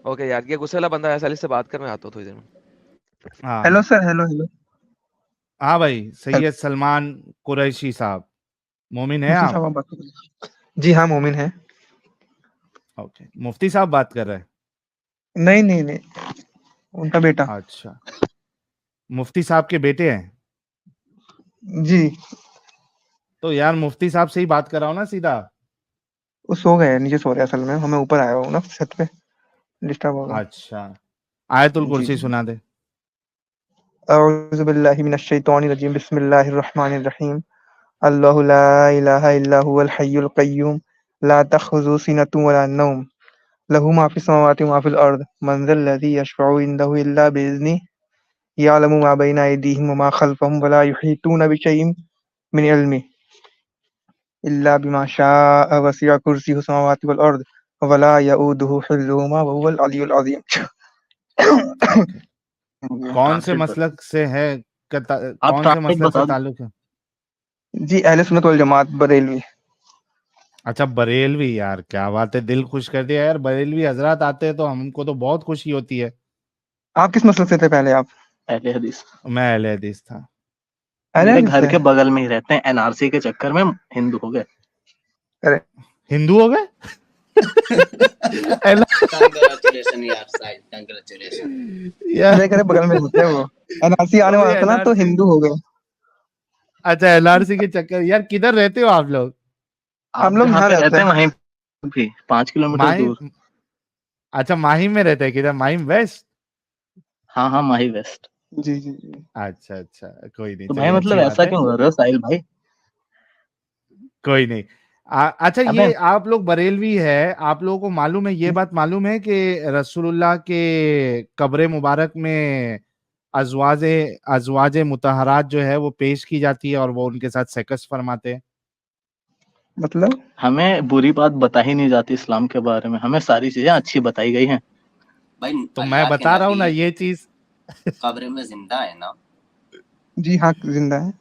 Okay यार, ये गुस्से वाला बंदा है, साले से बात कर, मैं आता हूँ थोड़ी देर में। हेलो हाँ सर, हेलो हेलो। हाँ भाई, सैयद सलमान कुरैशी साहब, मोमिन है जी आप? साहब, आप बात करिए। जी हाँ, मोमिन है। ओके, मुफ्ती साहब बात कर रहे हैं? नहीं नहीं नहीं, उनका बेटा। अच्छा, मुफ्ती साहब के बेटे हैं? जी, तो यार मुफ्ती साहब से ही बात कराओ ना सीधा। वो सो गए हैं, नीचे सो रहे हैं असल में, हमें ऊपर आया हूँ ना छत पे, डिस्टर्ब होगा। अच्छा, आयतुल जी कुर्सी जी। सुना दे। अऊज़ु बिल्लाहि मिनश शैतानिर रजीम, बिस्मिल्लाहिर रहमानिर रहीम। अल्लाहु ला इलाहा इल्ला हुवल हय्युल क़य्यूम, ला तख़ुज़ुहु सिनतुन वला नौम, लहू मा फ़िस समावाति व मा फ़िल अर्द, मन ज़ल्लज़ी यशफ़अु इंदहु इल्ला बिइज़निहि, यअलमु मा बैना अयदीहिम व मा ख़ल्फ़हुम व ला युहीतूना बिशैइन मिन इल्मिहि इल्ला बिमा शाअ, वसिअ कुर्सियुहु समावाति वल अर्द, व ला यऊदुहु हिफ्ज़ुहुमा व हुवल अलियुल अज़ीम। ओके, कौन से ट्रांसलेट बता, मसलक से है? आप कौन से ट्रांसलेट मसलक से बता दो। ताल्लुक है? जी, अहले सुन्नत वल जमात बरेलवी। अच्छा, बरेलवी, यार क्या बात है, दिल खुश कर दिया यार। बरेलवी हजरात आते हैं तो हमको तो बहुत खुशी होती है। आप किस मसलक से थे पहले आप? अहले हदीस। मैं अहले हदीस था। अहले मेरे हदीस घर से? के बगल में ही रहते हैं, एनआरसी के चक्कर में हिंदू हो गए। अरे हिंदू हो गए? कंग्रेचुलेशन यार साहिल, कंग्रेचुलेशन यार मेरे घर बगल में रहते हैं वो। एनआरसी आने वो भी वाला था ना तो एनआरसी। हिंदू हो गए। अच्छा, एनआरसी के चक्कर। यार किधर रहते हो आप लोग? आप हम लोग जहाँ यहाँ पे रहते रहते हैं हैं। वहीं भी 5 किलोमीटर माहिम? दूर। अच्छा, माहिम में रहते हैं। किधर, माहिम वेस्ट? हाँ हाँ, माही वेस्ट। जी जी जी। अच्छा अच्छा, कोई नहीं, तो भाई चलिए मतलब अच्छी बात ऐसा है। क्यों कर रहे हो साहिल भाई? कोई नहीं। अच्छा, अबे ये आप लोग बरेलवी है, आप लोगों को मालूम है, ये बात मालूम है कि रसूलुल्लाह के कब्र मुबारक में अजवाजे अजवाजे मुतहरात जो है वो पेश की जाती है और वो उनके साथ सेक्स फरमाते हैं। मतलब हमें बुरी बात बता ही नहीं जाती इस्लाम के बारे में, हमें सारी चीजें अच्छी बताई गई हैं। भाई। तो मैं अल्लाह के बता रहा हूँ ना नबी ये चीज। कब्र में जिंदा है ना, जी हाँ, जिंदा है।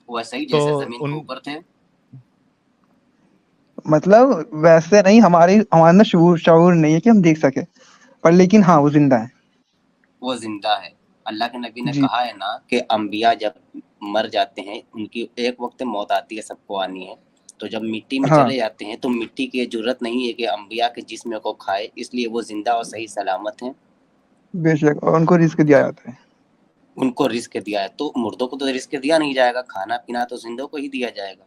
वैसे ही तो जैसे जमीन के उन ऊपर थे। मतलब वैसे नहीं, हमारे हमारे अंदर शऊर नहीं है कि हम देख सके, पर लेकिन हाँ वो जिंदा है। वो जिंदा है। अल्लाह के नबी ने जी कहा है ना कि अंबिया जब मर जाते हैं, उनकी एक वक्त मौत आती है, सबको आनी है। तो जब मिट्टी में हाँ, चले जाते हैं तो मिट्टी की जरूरत नहीं है कि अंबिया के जिस्म को खाए, इसलिए वो जिंदा और सही सलामत हैं। बेशक, और उनको रिस्क दिया जाता है। उनको रिस्क दिया है, तो मुर्दों को तो रिस्क दिया नहीं जाएगा, खाना पीना तो जिंदों को ही दिया जाएगा।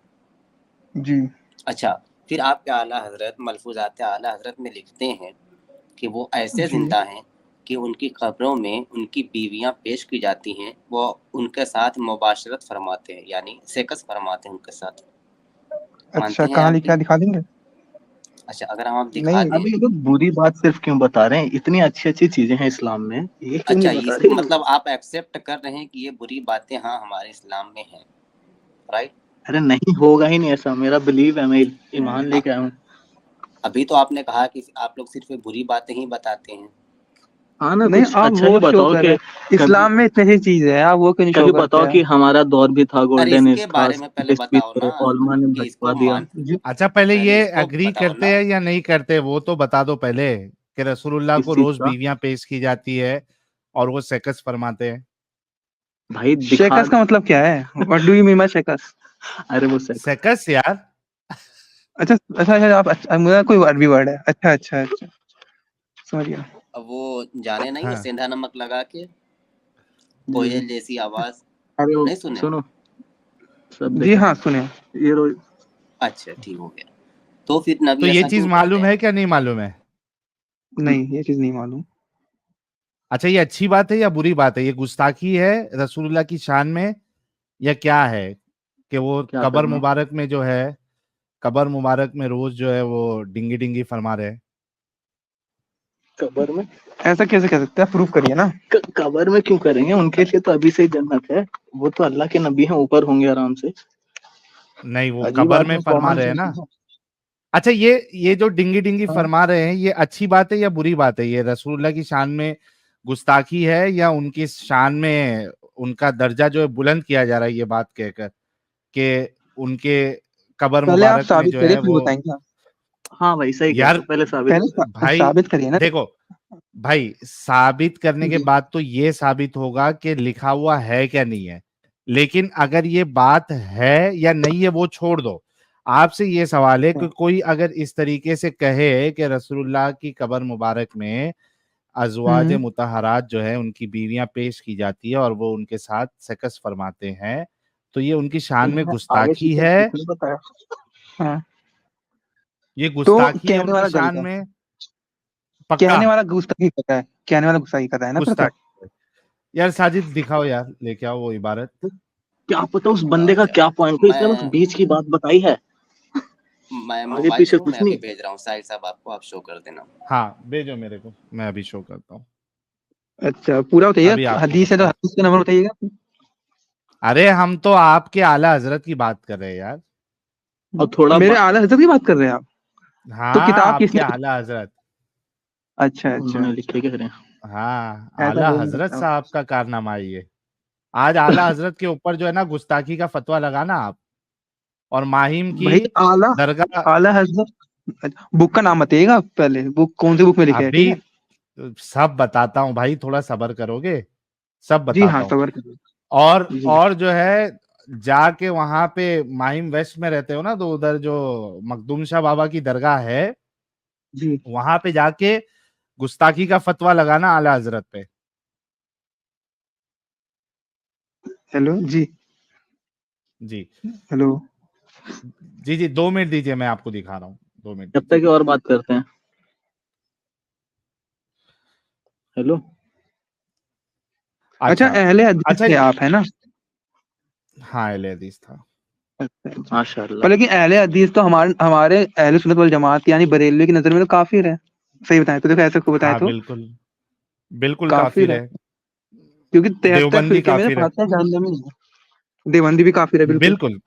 जी अच्छा, फिर आपके आला हजरत मलफूजात आला हजरत में लिखते हैं कि वो ऐसे जी। जिंदा हैं कि उनकी कब्रों में उनकी बीवियां पेश की जाती हैं, वो उनके साथ मुबाशरत फरमाते हैं, यानी सेक्स फरमाते हैं उनके साथ। अच्छा, मानते हैं कहाँ आप लिखा भी? है, दिखा देंगे? अच्छा, अगर हम आप दिखा नहीं। दें। अभी ये लोग बुरी बात सिर्फ क्यों बता रहे हैं? इतनी अच्छी अच्छी चीजें हैं इस्लाम में, ये क्यों अच्छा, नहीं बता इस रहे? मतलब आप एक्सेप्ट कर रहे हैं कि ये बुरी बातें हाँ हमारे इस्लाम में हैं, राइट? अरे नहीं, होगा ही नहीं ऐसा, मेरा बिलीव है, मैं ईमान लेके आया हूँ। अभी तो आपने कहा कि आप लोग सिर्फ बुरी बातें ही बताते हैं। हाँ ना, नहीं, कुछ आप अच्छा वो भी शो बताओ कर रहे कि हैं, कभी इस्लाम में इतनी सी चीज है, आप वो क्यों नहीं शो कभी करते बताओ हैं? कि हमारा दौर भी था, अरे गोल्डन एज इसके था, बारे में पहले बताओ ना ओलमा ने कि भटका इसको दिया। मान जी। अच्छा, पहले पहले ये इसको एग्री बताओ करते ना। हैं या नहीं करते, वो तो बता दो पहले, कि रसूलुल्लाह किस को चीज रोज का? बीवियां पेश की जाती है और वो सेक्स फरमाते हैं। भाई दिखा। शेकस का मतलब क्या है? What do you mean by shakes? अरे वो सेक्स। सेक्स यार। अच्छा अच्छा अच्छा, आप अच्छा, मुझे कोई अरबी वर्ड है। अच्छा अच्छा अच्छा, समझ गया। अब वो जाने नहीं है, हाँ सेंधा नमक लगा के जी जी। कोयल जैसी आवाज, अरे वो नहीं सुने? सुनो, सब जी देखा। हाँ, सुने। ये रो। अच्छा, ठीक हो गया। तो फिर तो नबी ये ऐसा चीज क्यों कहते मालूम हैं? है क्या, नहीं मालूम है? नहीं, ये चीज नहीं मालूम। अच्छा, ये अच्छी बात है या बुरी बात है? ये गुस्ताखी है रसूलुल्लाह की शान में या क्या है, कि वो क्या कब्र करना? मुबारक में जो है, कब्र मुबारक में रोज जो है वो डिंगी डिंगी फरमा रहे हैं? कबर में? ऐसा कैसे कह सकते हैं? प्रूफ करिए ना। कबर में क्यों करेंगे? उनके लिए तो अभी से ही जन्नत है। वो तो अल्लाह के नबी हैं, ऊपर होंगे आराम से। नहीं, वो अजीब कब्र में आदमी फरमा कॉमन रहे हैं सेंस ना। है। अच्छा, ये जो डिंगी डिंगी हाँ। फरमा रहे हैं, ये अच्छी बात है या बुरी बात है? ये रसूलुल्लाह की शान में गुस्ताखी है या उनकी शान में उनका दर्जा जो है बुलंद किया जा रहा है, ये बात कहकर कि उनके कब्र पहले आप मुबारक में साबित जो करिए, है फिर वो। बताएंगे आप। हाँ भाई, सही कह रहे यार हो, पहले साबित पहले करो। भाई साबित करिए ना। देखो, भाई साबित करने के जी बाद तो ये साबित होगा कि लिखा हुआ है क्या नहीं है, लेकिन अगर ये बात है या नहीं है वो छोड़ दो। आपसे ये सवाल है कि कोई अगर इस तरीके से कहे कि रसूलुल्लाह की कब्र मुबारक में अज़वाज हम्म मुतहरात जो है उनकी बीवियां पेश की जाती है और वो उनके साथ सेक्स फरमाते हैं, तो ये उनकी शान में इन्होंने आगे गुस्ताखी सीखा है। किसने बताया? हाँ, ये तो गुस्ताखी है कहने उनकी वाला शान गलत है, में, पक्का कहने वाला गुस्ताखी करता है, कहने वाला गुस्ताखी करता है ना फिर तो। गुस्ताखी है। यार साजिद दिखाओ यार, लेके आओ वो इबारत। क्या पता उस बंदे का क्या पॉइंट है, इसने बस मैं बीच की बात बताई है, आगे मोबाइल पीछे शो कुछ मैं नहीं। अभी भेज रहा हूँ साहिल साहब आपको, आप शो कर देना। हाँ भेजो मेरे को, मैं अभी शो करता हूँ। अच्छा पूरा बताइए, अभी आपको हदीस है तो बताओ। हदीस का नंबर बताइएगा। अरे हम तो आपके आला हजरत की बात कर रहे हैं यार। और थोड़ा मेरे आला हज़रत की बात कर रहे हैं आप? तो हाँ किताब आपके किसने? आला हजरत। अच्छा अच्छा, उन्होंने लिखे कह रहे हैं। हाँ ऐसा आला हो नहीं हजरत सकता। साहब का कारनामा है ये। आज आला हजरत के ऊपर जो है ना गुस्ताखी का फतवा लगाना आप, और माहिम की भाई आला दरगाह। आला हज़रत बुक का नाम बताइएगा पहले, बुक कौन सी बुक में लिखा है, ठीक अभी है? सब बताता हूँ भाई, थोड़ा सब्र करोगे, सब जी हाँ, बताता हूँ। सबर करिए। और जी और जो है जाके वहां पे माहिम वेस्ट में रहते हो ना, तो उधर जो मखदूम शाह बाबा की दरगाह है, जी। वहां पे जाके गुस्ताखी का फतवा लगाना आला हजरत पे। हेलो जी। जी हेलो। जी जी 2 मिनट दीजिए, मैं आपको दिखा रहा हूँ, 2 मिनट जब दीजिए। तक और बात करते हैं। हेलो। अच्छा, अच्छा अहले हदीस अच्छा। थे आप, है ना? हाँ अहले हदीस था। अच्छा अच्छा। पर माशाल्लाह। लेकिन अहले हदीस तो हमारे हमारे अहले सुन्नत वल जमात यानी बरेलवी की नजर में तो काफिर है। सही बताएं तो, देखो ऐसे को बताएं हाँ तो बिल्कुल, बिल्कुल काफिर काफिर है, है। क्योंकि 73 देवबंदी फिरके में से काफिर है, 72 जहन्नमी है। देवबंदी भी काफिर है, बिल्कुल। बिल्कुल।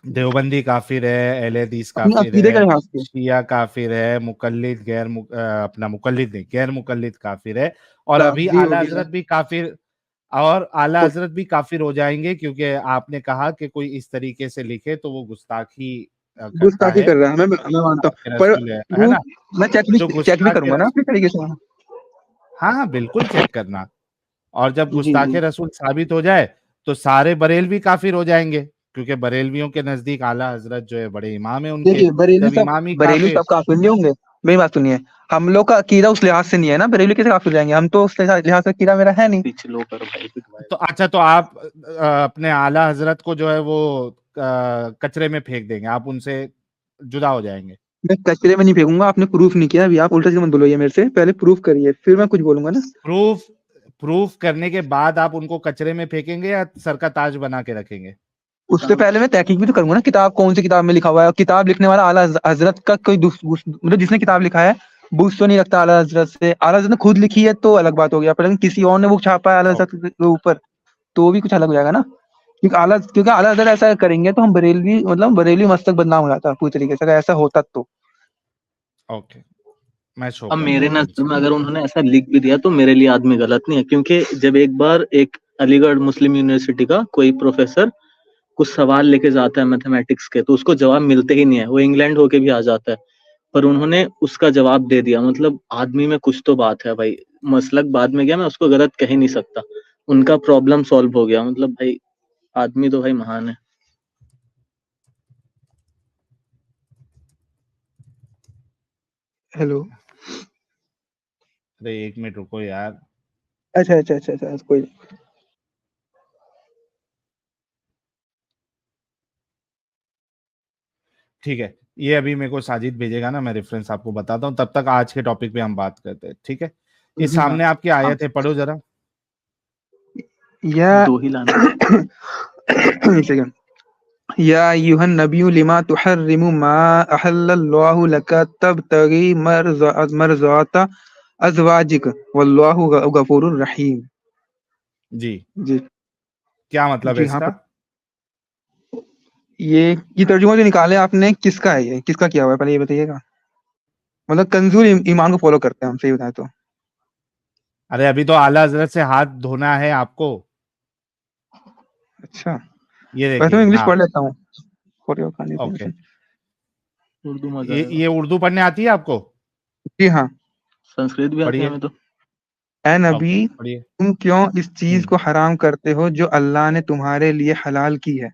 देवबंदी काफिर है, अहले हदीस अपनी काफिर अकीदे के है, लिहाज से। शिया काफिर है, मुकल्लिद अपना मुकल्लिद नहीं, गैर मुकल्लिद काफिर है। और अभी राफजी हो आला गया। हजरत भी काफिर, और आला हजरत भी काफिर हो जाएंगे, क्योंकि आपने कहा कि कोई इस तरीके से लिखे तो वो गुस्ताखी करता गुस्ताखी है कर रहा है, मैं मानता हूँ, आपके पर रसूल है वो ना, मैं जो चेक भी गुस्ताखे करूंगा ना रसूल। अपने तरीके से। हाँ हाँ बिल्कुल चेक करना। और जब जी जी। गुस्ताखे रसूल साबित हो जाए तो सारे बरेलवी काफिर हो जाएंगे, क्योंकि बरेलवियों के नजदीक आला हजरत जो है बड़े इमाम है उनके। देखिए, जब इमाम ही बरेली काफिर, सब काफिर नहीं होंगे। मेरी बात सुनिए, हम लोग का अकीदा उस लिहाज से नहीं है ना, बरेली कैसे काफिर जाएंगे? हम तो उस लिहाज से अकीदा मेरा है नहीं। पीछे लो करो भाई, पिटवाए। तो अच्छा तो आप अपने आला हजरत को जो है वो कचरे में फेंक देंगे, आप उनसे जुदा हो जाएंगे। मैं कचरे में नहीं फेंकूंगा, आपने प्रूफ नहीं किया अभी, आप उल्टा सीधा मत बोलो ये मेरे से, पहले प्रूफ करिए फिर मैं कुछ बोलूंगा ना। प्रूफ प्रूफ करने के बाद आप उनको कचरे में फेंकेंगे या सर का ताज बना के रखेंगे? उससे पहले मैं तहकीक भी तो करूंगा ना, किताब कौन सी किताब में लिखा हुआ है, और किताब लिखने वाला आला हजरत का कोई मतलब जिसने किताब लिखा है बुक्स तो नहीं रखता आला हजरत से। आला हजरत ने खुद लिखी है तो अलग बात हो गया, पर लेकिन किसी और ने बुक छापा है आला हजरत के ऊपर तो भी कुछ अलग हो जाएगा ना। क्योंकि आला हजरत ऐसा करेंगे तो हम बरेलवी, मतलब बरेलवी मस्तक बदनाम हो जाता पूरी तरीके से, अगर ऐसा होता तो। ओके मैं शो अब करता मेरे हूँ नजर में इंशाल्लाह। अगर उन्होंने ऐसा लिख भी दिया तो मेरे लिए आदमी गलत नहीं है, क्योंकि जब एक बार एक अलीगढ़ मुस्लिम यूनिवर्सिटी का कोई प्रोफेसर कुछ सवाल लेके जाता है मैथमेटिक्स के, तो उसको जवाब मिलते ही नहीं है, वो इंग्लैंड होके भी आ जाता है, पर उन्होंने उसका जवाब दे दिया। मतलब आदमी में कुछ तो बात है भाई। मसलक बाद में गया, मैं उसको गलत कह ही नहीं सकता, उनका प्रॉब्लम सॉल्व हो गया। मतलब भाई आदमी तो भाई महान है। हेलो। अरे 1 मिनट रुको यार। अच्छा अच्छा अच्छा अच्छा, कोई नहीं। ठीक है, ये अभी मेरे को साजिद भेजेगा ना, मैं रेफरेंस आपको बताता हूँ, तब तक आज के टॉपिक पे हम बात करते हैं, ठीक है? ये जी हाँ सामने आपकी हाँ। आयत है, पढ़ो जरा। या दो ही लाने। एक सेकंड। या अय्युहन नबिय्यु लिमा तुहर्रिमु मा अहल्लल्लाहु लका तबतगी मरज़ाता अज़वाजिक वल्लाहु गफूरुर रहीम। जी जी। क्या मतलब है जी हाँ, इसका? ये तर्जुमा जो निकाले आपने किसका है, ये किसका किया हुआ है, पहले ये बताइएगा। मतलब कंजूर ईमान को फॉलो करते हैं हम, सही बताएं तो। अरे अभी तो आला हजरत से हाथ धोना है आपको। अच्छा, ये वैसे मैं देखिए इंग्लिश हाँ। पढ़ लेता हूँ। For your okay, confirmation. Urdu मजा ये आएगा। ये उर्दू पढ़ने आती है आपको? जी हाँ। संस्कृत भी आती है पढ़िए हमें तो। ए अब नबी, पढ़िए। तुम क्यों इस चीज हम्म, को हराम करते हो जो अल्लाह ने तुम्हारे लिए हलाल की है?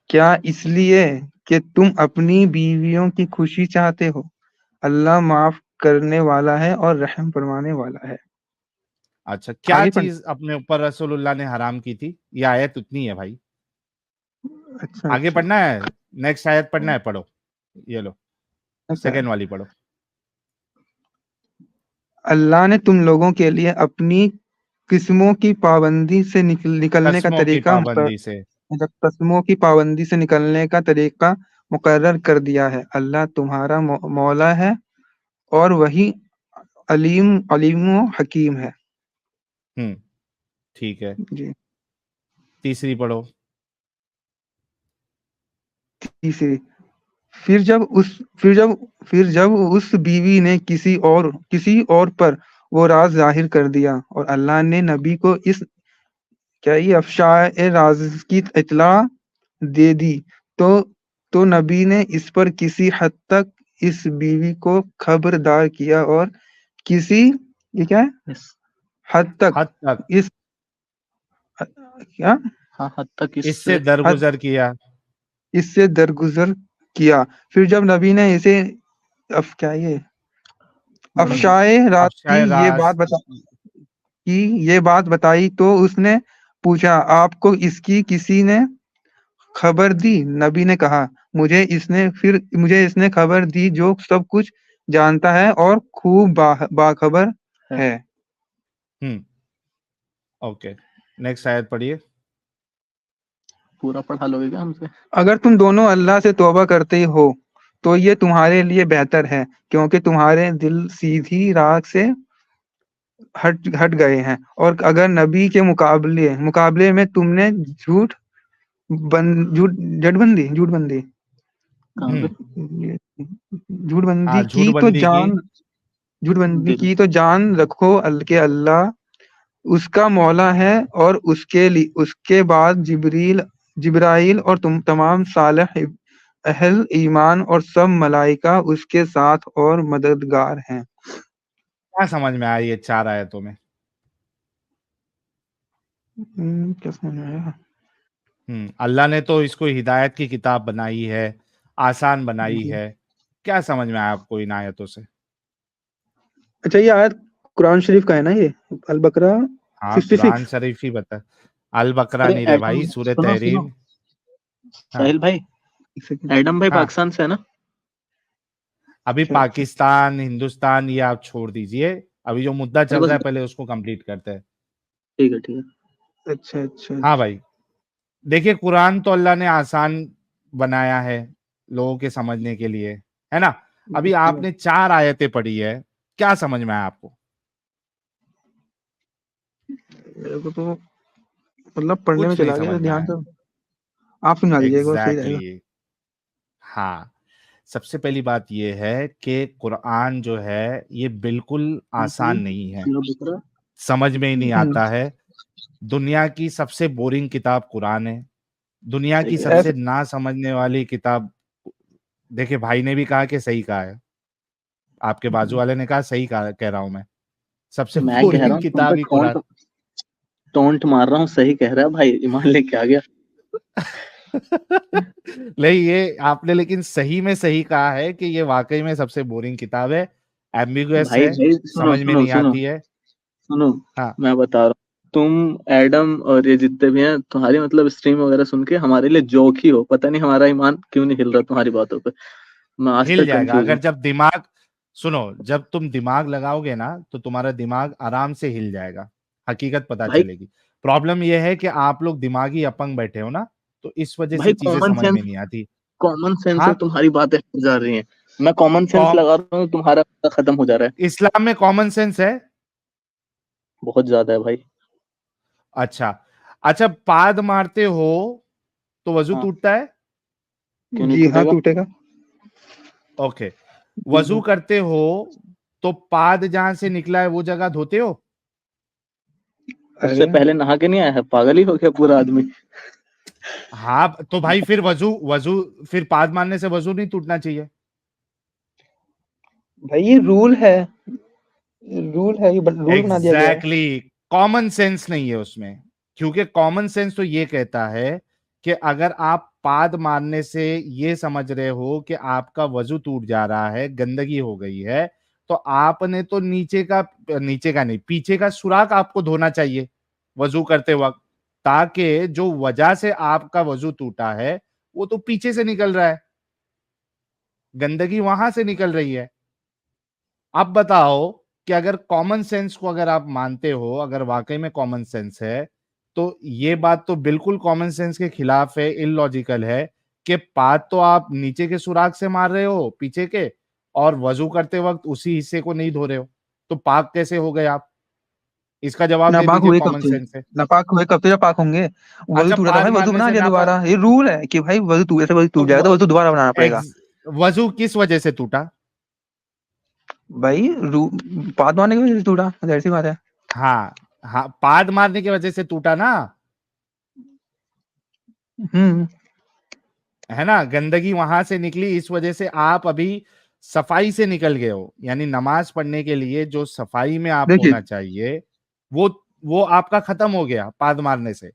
क्या इसलिए कि तुम अपनी बीवियों की खुशी चाहते हो? अल्लाह माफ करने वाला है और रहम फरमाने वाला है। अच्छा, क्या आगे पढ़। चीज अपने ऊपर रसूलुल्लाह ने हराम की थी? ये आयत उतनी है भाई, अच्छा आगे अच्छा पढ़ना है, नेक्स्ट आयत पढ़ना है, पढ़ो, ये लो अच्छा। सेकंड वाली पढ़ो। अल्लाह ने तुम लोगों के लिए अपनी किस्मों की पाबंदी से निकलने का कस्मों की तरीका पाबंदी से। कस्मों की पाबंदी से निकलने का तरीका मुकर्रर कर दिया है। अल्लाह तुम्हारा मौला है और वही अलीम व हकीम है। ठीक है, जी। तीसरी पढ़ो। तीसरी, फिर जब उस बीवी ने किसी और पर वो राज जाहिर कर दिया और अल्लाह ने नबी को इस क्या ये अफशाए राज की इत्तला दे दी, तो नबी ने इस पर किसी हद तक इस बीवी को खबरदार किया और किसी ये क्या है Yes. हद तक हद तक, इस क्या हाँ, हद तक इससे इससे दरगुजर किया। इससे दरगुजर किया। फिर जब नबी ने इसे क्या ये बड़ा अफशाए रात की अफशाए राज। ये बात बताई तो उसने पूछा, आपको इसकी किसी ने खबर दी? नबी ने कहा, मुझे इसने खबर दी जो सब कुछ जानता है और खूब बाखबर है। है। हम्म, ओके, नेक्स्ट आयत पढ़िए। पूरा पढ़ा लोगे क्या हमसे? अगर तुम दोनों अल्लाह से तौबा करते हो तो ये तुम्हारे लिए बेहतर है, क्योंकि तुम्हारे दिल सीधी राह से हट गए हैं, और अगर नबी के मुकाबले में तुमने झूठबंदी कहाँ पे? हाँ, की तो झूठबंदी की। झूठबंदी दिल। की तो जान रखो कि अल्लाह उसका मौला है, और उसके बाद जिब्राइल और तुम तमाम सालेह अहल ईमान और सब मलाइका उसके साथ और मददगार हैं। क्या समझ में आया ये 4 आयतों में? क्या समझ में आया? अल्लाह ने तो इसको हिदायत की किताब बनाई है, आसान बनाई जी। है। क्या समझ में आया आपको इन आयतों से? अच्छा, ये आयत कुरान शरीफ का है ना, ये अल बकरा हाँ, कुरान 66। शरीफ ही बता। अल बकरा अरे नहीं रे एडम, भाई, सूरह सुनो सुनो तहरीम। हाँ, साहिल भाई, एक सेकंड। एडम भाई हाँ, पाकिस्तान से है ना? अभी अच्छा अच्छा पाकिस्तान हिंदुस्तान ये आप छोड़ दीजिए, अभी जो मुद्दा अरे चल बस, रहा है पहले उसको कंप्लीट करते हैं। ठीक है ठीक है। अच्छा अच्छा हाँ अच्छा। भाई, देखिए कुरान तो अल्लाह ने आसान बनाया है लोगों के समझने के लिए, है ना? अभी आपने 4 आयतें पढ़ी है, क्या समझ में आया आपको? मेरे को तो मतलब पढ़ने में कुछ नहीं चला गया समझ तो में ध्यान आया। से आप सुना दीजिए, एक बार सही रहेगा। एग्जैक्टली, हाँ। सबसे पहली बात ये है कि कुरान जो है ये बिल्कुल आसान नहीं है, सूरह बकरा। समझ में ही नहीं हम्म, आता है। दुनिया की सबसे बोरिंग किताब कुरान है, दुनिया सही की कह रहे सबसे ऐसे ना समझने वाली किताब। देखिए भाई ने भी कहा कि सही कहा है, आपके बाजू वाले ने कहा सही कहा, कह रहा हूं मैं, सबसे हो। मैं कह रहा बोरिंग हूँ तुम पे किताब ही कुरान। टोंट मार रहा हूँ, सही कह रहा है भाई, ईमान लेके आ गया। नहीं, ये आपने लेकिन सही में सही कहा है कि ये वाकई में सबसे बोरिंग किताब है, एम्बिगुअस भाई है, भाई सुनो समझ में सुनो नहीं सुनो आती है। सुनो, हाँ, मैं बता रहा हूँ, तुम एडम और ये जितने भी हैं तुम्हारी मतलब स्ट्रीम वगैरह सुन के हमारे लिए जोक ही हो, पता नहीं हमारा ईमान क्यों नहीं हिल रहा तुम्हारी बातों पे। मैं आज हिल तक जाएगा कंफ्यूज अगर हूँ। जब दिमाग, सुनो, जब तुम दिमाग लगाओगे ना तो तुम्हारा दिमाग आराम से हिल जाएगा, हकीकत पता भाई चलेगी। प्रॉब्लम यह है कि आप लोग दिमागी अपंग बैठे हो ना, तो इस वजह से भाई चीजें समझ में नहीं आती। कॉमन सेंस से हाँ, तुम्हारी बातें हट जा रही हैं। मैं कॉमन सेंस कॉम लगा रहा हूँ, तुम्हारा खत्म हो जा रहा है। इस्लाम में कॉमन सेंस है। बहुत ज्यादा है भाई। अच्छा, अच्छा, पाद मारते हो तो वजू हाँ, टूटता है। क्यों नहीं जी हाँ, टूटेगा? टूटेगा। ओके, जी वजू हाँ। करते हो तो पाद जहां से निकला है वो जगह धोते हो। उससे अरे पहले नहा के नहीं आया है, पागल ही हो गया पूरा आदमी। हाँ, तो भाई फिर वजू वजू फिर पाद मारने से वजू नहीं टूटना चाहिए। भाई, ये रूल है, रूल है, ये रूल बना दिया गया है। एग्जैक्टली, कॉमन सेंस नहीं है उसमें, क्योंकि कॉमन सेंस तो ये कहता है कि अगर आप पाद मारने से ये समझ रहे हो कि आपका वजू टूट जा रहा है, गंदगी हो गई है, तो आपने तो नीचे का नहीं, पीछे का सुराख आपको धोना चाहिए वजू करते वक्त, ताकि जो वजह से आपका वजू टूटा है वो तो पीछे से निकल रहा है, गंदगी वहां से निकल रही है। अब बताओ कि अगर कॉमन सेंस को अगर आप मानते हो, अगर वाकई में कॉमन सेंस है, तो ये बात तो बिल्कुल कॉमन सेंस के खिलाफ है, इलॉजिकल है कि पाद तो आप नीचे के सुराख से मार रहे हो पीछे के, और वजू करते वक्त उसी हिस्से को नहीं धो रहे हो, तो पाक कैसे हो गए आप? इसका जवाब दे नापाक दीजिए हुए कब कॉमन से? सेंस से। नापाक हुए कब से जब पाक होंगे? वजू अच्छा, टूटा था पाद भाई, वजू मारने बना से दिया नापाक, दोबारा, ये रूल है कि भाई वजू टूट, ऐसे वजू तो टूट जाएगा तो वजू दोबारा बनाना पड़ेगा। वजू किस वजह से टूटा? भाई पाद मारने की वजह से टूटा, जाहिर सी बात है। हाँ हाँ, पाद मारने की वजह से टूटा ना, हम्म। है ना, गंदगी वहां से निकली, इस वजह से आप अभी सफाई से निकल गए हो, यानी नमाज पढ़ने के लिए जो सफाई में आप देखिए होना चाहिए वो वो आपका खत्म हो गया पाद मारने से।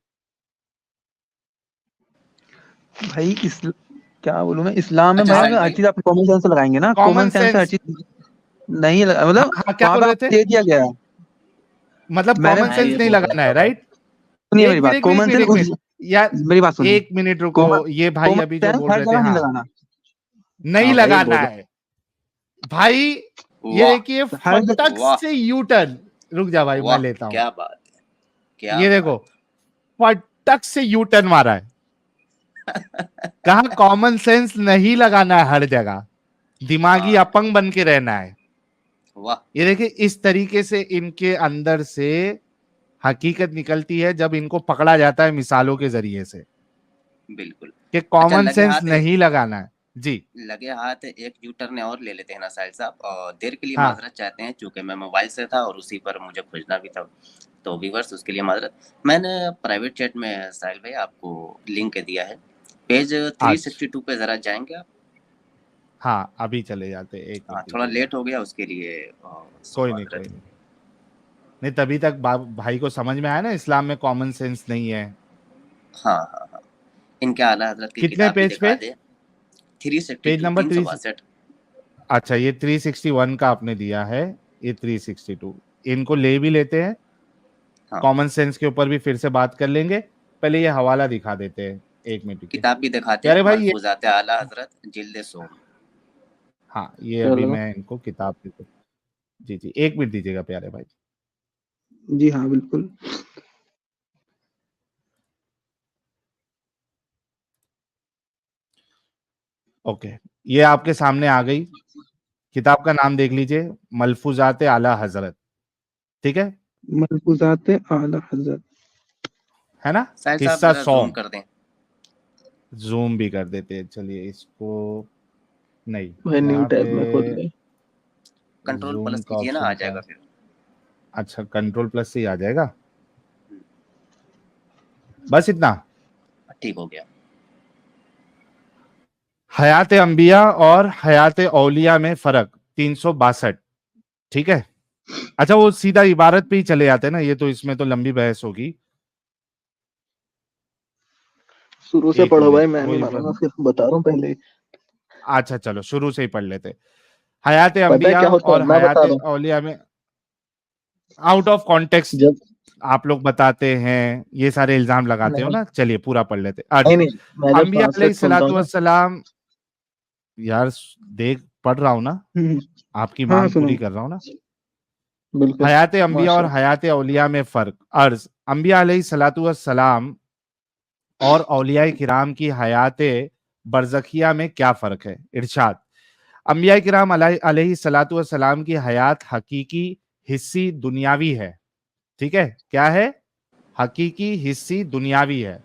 भाई, क्या बोलूं मैं, इस्लाम में अच्छा भाई अब अगर साहिल हर भाई, चीज आप कॉमन सेंस से लगाएंगे ना, कॉमन कॉमन सेंस से हर सेंस, चीज नहीं लगा, हाँ मतलब हाँ, क्या वहां बोल पे रहे आपको थे? दे दिया गया है। मतलब मैंने कॉमन मैं सेंस ये नहीं बोल रहा लगाना है, था भाई। राइट? सुनिए एक मेरी मिनट बात, एक मिनट एक कॉमन मिनट सेंस एक मिनट यार, मेरी बात सुनिए। एक मिनट रुको, कॉमन ये भाई कॉमन अभी जो सेंस बोल हर रहे थे, जगह नहीं हाँ, लगाना। नहीं हाँ भाई लगाना बोलो। है भाई। ये वाह देखिए, हर जगह फटक वाह से यू टर्न, रुक जा भाई मैं वाह, लेता हूं, क्या बात है, क्या ये देखो, बात फटक से यू टर्न मारा है, कहा कॉमन सेंस नहीं लगाना है हर जगह, दिमागी हाँ अपंग बन के रहना है। वाह, ये देखिए, इस तरीके से इनके अंदर से हकीकत निकलती है जब इनको पकड़ा जाता है मिसालों के जरिए से, बिल्कुल। कि अच्छा कॉमन सेंस नहीं लगाना है जी। लगे हाथ एक यू टर्न और ले लेते हैं ना साहिल साहब, और देर के लिए हाँ माजरत चाहते हैं क्योंकि मैं मोबाइल से था और उसी पर मुझे खोजना भी था, तो व्यूवर्स उसके लिए माजरत। मैंने प्राइवेट चैट में साहिल भाई आपको लिंक दिया है, पेज आज, 362 पे जरा जाएंगे आप। हाँ अभी चले जाते, एक हाँ मिनट थोड़ा दीजिएगा। लेट हो गया उसके लिए कोई नहीं कोई माजरत। नहीं, नहीं तभी तक भाई को समझ में आया ना इस्लाम में कॉमन सेंस नहीं है। हाँ हाँ हाँ, इनके आला हजरत की कितने किताब भी पेज दिखा पे? दे। Page 362, number 362। अच्छा, ये 361 का आपने दिया है, ये 362, इनको ले भी लेते हैं, हाँ कॉमन सेंस के ऊपर भी फिर से बात कर लेंगे, पहले ये हवाला दिखा देते हैं, एक मिनट के किताब भी दिखाते हैं, प्यारे भाई ये, मलफूजात आला हजरत जिल्द सोम। हाँ ये अभी चलो। मैं इनको किताब देता हूँ। जी जी, एक मिनट दीजिएगा प्यारे भाई। जी हाँ बिल्कुल। ओके, ये आपके सामने आ गई, किताब का नाम देख लीजिए, मलफूजात आला हजरत, ठीक है, मलफूजात आला हजरत। है ना, साहिल साहब हिस्सा जरा जूम 100, कर दें। जूम भी कर देते हैं, चलिए इसको, नहीं भाई न्यू यहाँ पे टैब में खोल ले। कंट्रोल जूम प्लस का कीजिए ना, आ ऑप्शन जाएगा कहाँ? फिर। अच्छा, कंट्रोल प्लस से ही आ जाएगा, बस इतना। ठीक हो गया। हयात अंबिया और हयात औलिया में फर्क 362, ठीक है। अच्छा, वो सीधा इबारत पे ही चले जाते हैं ना, ये तो इसमें तो लंबी बहस होगी, शुरू से एक पढ़ो भाई, मिनट मैं वो नहीं मानूंगा, सिर्फ बता रहा हूँ पहले ही। अच्छा चलो शुरू से ही पढ़ लेते। हयात पता है अंबिया क्या होता है, और मैं हयात बता रहा हूँ। औलिया में, आउट ऑफ कॉन्टेक्स्ट जब आप लोग बताते हैं, ये सारे इल्जाम लगाते हो नहीं ना, चलिए पूरा पढ़ लेते। नहीं अर्ज, नहीं, मैं जब अंबिया ट्रांसलेट सुनता हूँ अलैहिस्सलातु ना। वस्सलाम, यार देख पढ़ रहा हूं ना, हम्म, आपकी हाँ मांग सुनो, पूरी कर रहा हूं ना। बिल्कुल। हयात अंबिया और माशा। हयात औलिया में फर्क। अर्ज, अंबिया अलैहिस्सलातु वस्सलाम और औलिया किराम की हयात बरज़खिया में क्या फर्क है? इरशाद, अंबिया किराम अलैहिस्सलातु वस्सलाम की हयात हकीकी हिस्सी दुनियावी है, ठीक है, क्या है? हकीकी हिस्सी दुनियावी है,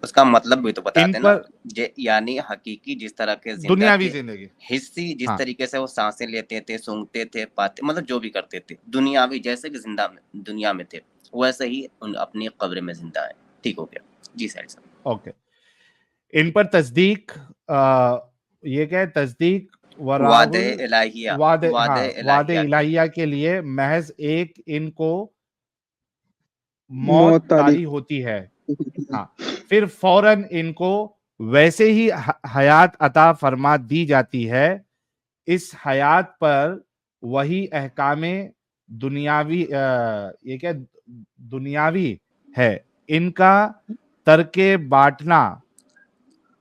उसका मतलब भी तो इन बताते ना, पर यानी हकीकी जिस तरह के जिंदा दुनियावी थे, जिंदगी, हिस्सी जिस हाँ तरीके से वो सांसें लेते थे, सूंघते थे, पाते, मतलब जो भी करते थे, दुनियावी जैसे कि जिंदा में दुनिया में थे, वैसे ही उन अपनी कब्र में जिंदा है। ठीक हो गया जी साहिल साहब। ओके। इन पर तस्दीक, ये क्या है, तस्दीक वादे वराहुल इलाहिया, वादे वादे वादे इलाहिया के इलाहिया के लिए महज एक इनको मौत मौत तारी तारी होती है। हाँ, फिर फौरन इनको वैसे ही हयात अता फरमा दी जाती है। इस हयात पर वही अहकामे दुनियावी ये क्या दुनियावी है, इनका तर्के बांटना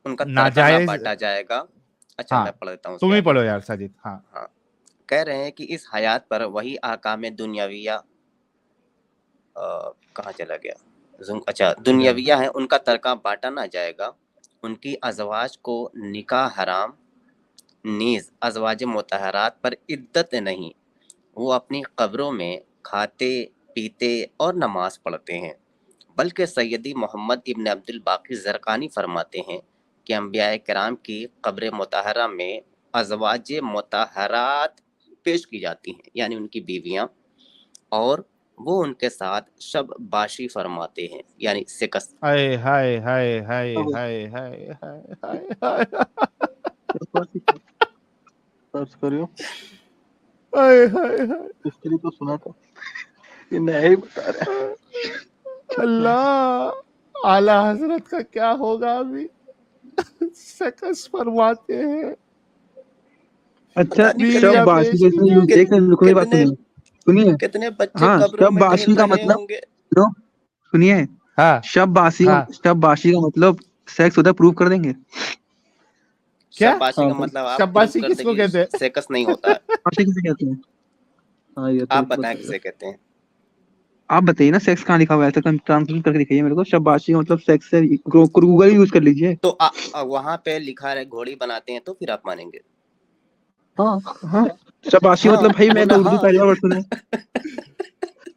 उनका तरका ना नाजायज। बांटा जाएगा। अच्छा, मैं हाँ, पढ़ देता हूँ तुम उसके ही आगे। पढ़ो यार साजिद। हाँ, हाँ, कह रहे हैं कि इस हयात पर वही आकाम दुनियाविया कहाँ चला गया, अच्छा दुनियाविया है, उनका तरका बांटा ना जाएगा। उनकी अजवाज को निकाह हराम, नीज अजवाज मुतहरात पर इद्दत नहीं। वो अपनी कब्रों में खाते पीते और नमाज पढ़ते हैं। बल्कि सैयदी मोहम्मद इब्न अब्दुल बाकी ज़रक़ानी फरमाते हैं कि अंबिया किराम की कब्र मुतहरा में अजवाज मुतहरात पेश की जाती हैं, यानी उनकी बीवियां, और वो उनके साथ शब बाशी फरमाते हैं, यानी सिकस। हाय हाय हाय हाय हाय हाय हाय हाय हाय सर्च करियो, हाय हाय हाय। इसके लिए तो सुना था, ये नया ही बता रहा है। अल्लाह, आला हजरत का क्या होगा अभी। सकस फरमाते हैं, अच्छा पता नहीं शब बीवियां बाशी पेश की जैसे जाती। एक मिनट रुको, मेरी बात कितने सुनिए सुनिए। कितने बच्चे हाँ, कब्रों शब में बाशी टहल का रहे मतलब होंगे। सुनिए, हाँ शब बाशी हाँ, शब बाशी का मतलब सेक्स होता है, प्रूव कर देंगे। क्या शाबाशी का हाँ, मतलब आप प्रूव शब्बाशी कर दे किसको कि कहते हैं? सेकस नहीं होता है। बाशी किसे कहते हैं? हाँ, ये तो आप बताएं बताइए, किसे कहते हैं। आप बताइए ना, सेक्स कहाँ लिखा हुआ है? ऐसा ट्रांसलेशन करके दिखाइए मेरे को। शब बाशी का मतलब सेक्स है, गूगल यूज कर लीजिए। तो वहां पे लिखा है घोड़ी बनाते हैं, तो फिर आप मानेंगे। हाँ हाँ, शब बाशी हाँ, मतलब भाई मैं बोला तो उर्दू हाँ। पहली बार सुना है।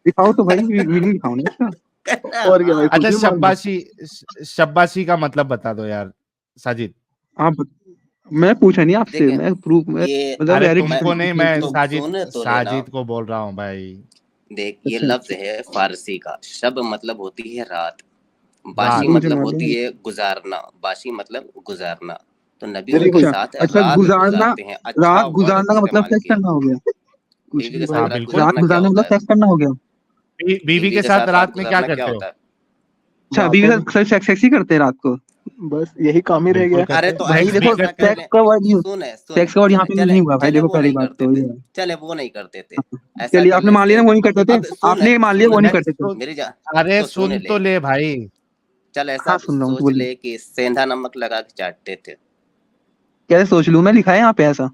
दिखाओ तो भाई, मीनिंग दिखाओ ना इसका। कहना और क्या भाई, हाँ। अच्छा, कुछ भी मान लो। शब्बाशी का मतलब बता दो यार साजिद। आप मैं पूछा नहीं आपसे, देखें, मैं प्रूफ में ये मतलब अरे डायरेक्ट तुमको नहीं, मैं तो सुन तो लेना। साजिद को बोल रहा हूँ भाई। देख, ये अच्छा लफ्ज है फारसी का। शब मतलब होती है रात, बाशी रात, मुझे मतलब मालूम होती है। है गुजारना, बाशी मतलब गुजारना। तो नबी ये देखो, उनके अच्छा साथ अच्छा, रात गुजारना, गुजारते हैं। अच्छा रात वर्ड गुजारना का मतलब इस्तेमाल सेक्स किया। करना हो गया। कुछ बीवी भी के भाई, हाँ साथ रात बिल्कुल। रात गुजारना क्या गुजारना होता मतलब है। सेक्स करना हो गया। बीवी के के साथ साथ रात में क्या गुजारना क्या करते हो? होता है। अच्छा, बीवी बातों के साथ सेक्स ही करते हैं रात को। बस यही काम ही रह बिल्कुल गया। करते अरे हैं तो भाई सेक्स भी देखो, ऐसा करते कर हैं। सेक्स ले। का वर्ड यूज, सुने सुने सेक्स का वर्ड यहाँ चले पे यूज चले नहीं हुआ भाई। चले देखो वो पहली नहीं बात करते तो थे। ये है। चले वो नहीं करते थे। ऐसा चलिए, कर आपने ले मान लिया वो नहीं करते थे, अब सुन आपने मान लिया वो नहीं करते थे। मेरी जा अरे तो सुन सुन ले। तो ले भाई। चल ऐसा हाँ सुन रहा हूँ, तो सोच बोलिए। ले कि सेंधा नमक लगा के चाटते थे, कैसे सोच लूँ मैं? लिखा है यहाँ पे ऐसा।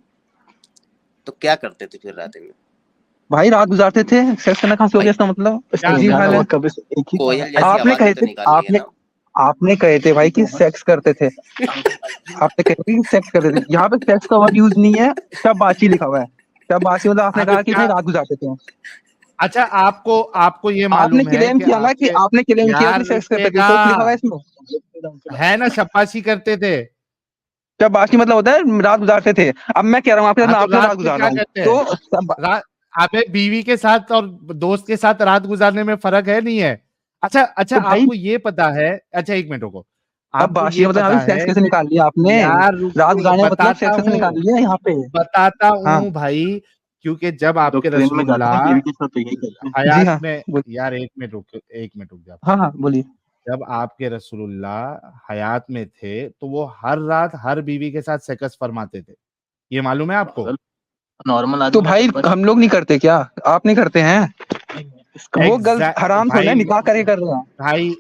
तो क्या करते थे फिर रात में। भाई रात गुजारते थे, सेक्स करना कहाँ से हो भाई गया इसका मतलब? क्या अजीब सेंधा हाल है। नमक कभी से एक ही काम है। कोयल जैसी आपने आवाज कहे तो थे, निकाल रही है आपने ना। आपने कहे थे भाई कि सेक्स करते थे। आपने कहे थे कि सेक्स करते थे, यहाँ पे सेक्स का वर्ड यूज नहीं है, शब्बाशी लिखा हुआ है। शब्बाशी मतलब आपने अबे कहा कि क्या, भाई रात गुजारते थे। अच्छा आपको आपको ये आपने मालूम है क्लेम कि किया ना कि आपके, आपने क्लेम किया कि यार सेक्स करते थे, रुकेगा, तो लिखा हुआ है इसमें। है ना शब्बाशी करते थे। शब्बाशी मतलब होता है रात गुजारते थे। अब मैं कह रहा हूँ आपके साथ, हाँ मैं तो आपके साथ रात रात में गुजार क्या रहा हूँ, करते हैं? तो रात, अबे बीवी के साथ और दोस्त के साथ रात गुजारने में फर्क है नहीं है? अच्छा अच्छा, तो भाई आपको ये पता है, अच्छा एक मिनट रुको, अब आपको बाशी ये का मतलब यहाँ पता पे सेक्स है कैसे कि, निकाल लिया आपने? यार रात रुको गुजारने का मतलब बताता सेक्स कैसे निकाल हूँ, लिया यहाँ पे? बताता हाँ हूँ भाई। क्योंकि जब लोग आपके ट्रेन में जाते हैं रसूलुल्लाह बीवी के साथ, तो यही करते हैं। जी हयात हाँ, में, बोल, यार एक मिनट रुक जा। हाँ हाँ बोलिए। जब आपके रसूलुल्लाह हयात में थे तो वो हर रात हर बीवी के साथ सेक्स फरमाते थे, ये मालूम है आपको? पागल, नॉर्मल तो आदमी भाई करता हम लोग नहीं करते क्या? आप नहीं करते हैं? है। इसका वो गलत हराम थोड़ा भाई है, निकाह करके कर रहा है। भाई,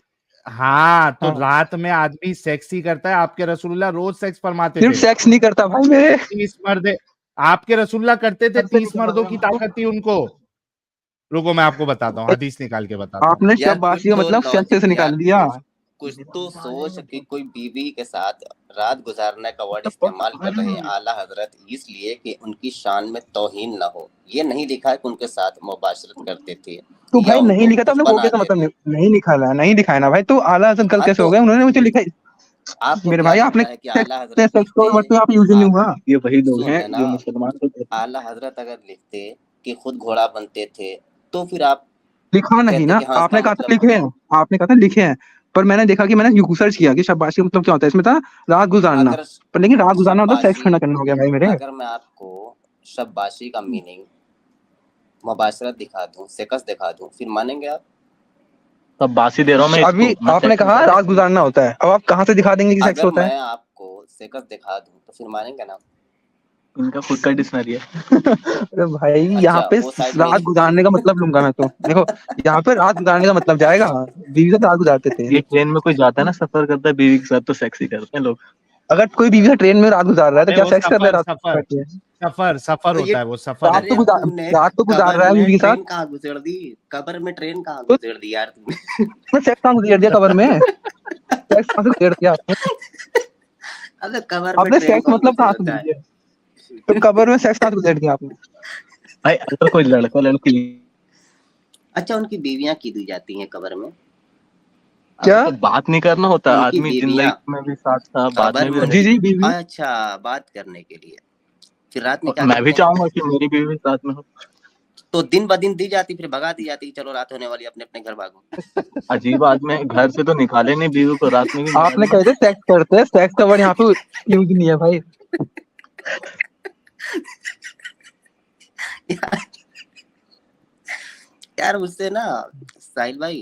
हाँ तो हाँ, रात में आदमी सेक्स ही करता है। आपके रसूलुल्लाह रोज सेक्स फरमाते सिर्फ थे। सेक्स नहीं करता भाई मेरे। 30 मर्द आपके रसूलुल्लाह करते थे, 30 मर्दों की ताकत थी उनको। रुको मैं आपको बताता हूँ, हदीस निकाल के बताता हूँ। आपने यार कुछ शब्बाशी का तो मतलब सेक्स से लॉजिक, निकाल यार दिया। कुछ तो सोच कि कोई बीवी के साथ रात गुजारने का वर्ड इस्तेमाल कर रहे हैं आला हजरत, इसलिए कि उनकी शान में तौहीन ना हो। ये नहीं लिखा है कि उनके साथ मुबाशरत करते थे तो या भाई नहीं उनको लिखा था, कुछ आपने हो बना गया था दे मतलब रहे। नहीं लिखा है, नहीं दिखाया ना भाई, तो आला हजरत गलत हाँ कैसे तो हो गया? उन्होंने मुझे लिखा। आपको मेरे क्या भाई आपने लगता है कि आला हजरत सेक्स का लिखते? वर्ड तो यहाँ पे यूज ही नहीं आप हुआ। ये वही लोग सुन हैं लेना, जो मुसलमान को कहते हैं। आला हजरत अगर लिखते कि खुद घोड़ा बनते थे, तो फिर आप लिखा नहीं कहते ना, कि हाँ इसका आपने कहा था मतलब लिखे हैं, आपने कहा था लिखे हैं। पर मैंने देखा कि मैंने यूट्यूब सर्च किया कि शाबाशी का मतलब क्या होता है, इसमें था रात गुजारना, अगर पर लेकिन रात गुजारना मतलब सेक्स शाबाशी करना हो गया भाई मेरे। अगर मैं आपको शाबाशी का मीनिंग मुबाशरत दिखा दूं, सेक्स दिखा दूं, फिर मानेंगे आप? तब बासी दे रहा हूँ मैं अभी इसको, मैं आपने सेक्स कहा रात गुजारना होता है, अब आप कहाँ से दिखा देंगे कि सेक्स अगर होता है? मैं आपको सेक्स दिखा दूं तो फिर मानेंगे ना? इनका खुद का डिक्शनरी है। अरे भाई यहाँ अच्छा, पे वो साइड रात में गुजारने का मतलब लूंगा मैं तो। देखो यहाँ पे रात गुजारने का मतलब जाएगा, बीवी से रात गुजारते थे। ये ट्रेन में कोई जाता है ना, सफर करता है बीवी के साथ, तो सेक्स ही करते हैं लोग। अगर कोई बीवी से ट्रेन में रात गुजार रहा है तो अरे क्या वो सेक्स कर रहा है सफर रात सफर बैठ के? सफर तो ये होता है, वो सफर रात होता तो है। तुमने रात तो गुजार कबर रहा है में बीवी के साथ, ट्रेन कहाँ गुजर दी? कबर में ट्रेन कहाँ तो गुजर दी यार तुमने? सेक्स कहाँ गुजार दिया कबर में? सेक्स कहाँ से गुजार दिया आपने? अबे कबर में आपने ट्रेन सेक्स कौन मतलब कहाँ से गुजरता गुजार है? दिया? तो कबर में सेक्स कहाँ से गुजार दिया आपने? भाई अगर कोई लड़का लड़की, अच्छा, उनकी बीवियां की दी जाती हैं कबर में? क्या? तो बात नहीं करना होता, उनकी आदमी जिंदगी बीवियां में भी साथ था, बाद कबर में भी में? जी रहेगी। जी बीवी। अच्छा, बात करने के लिए। फिर रात में क्या मैं भी करते हैं? चाहूंगा कि मेरी बीवी भी साथ में हो। तो दिन ब दिन दी जाती, फिर भगा दी जाती, चलो रात होने वाली, अपने अपने घर भागो। अजीब आदमी है, घर से तो निकाले नहीं बीवी को, रात में भी आपने निकालेंगे। कहे थे सेक्स करते हैं, सेक्स का वर्ड यहाँ पे यूज नहीं है भाई। यार उससे ना साहिल भाई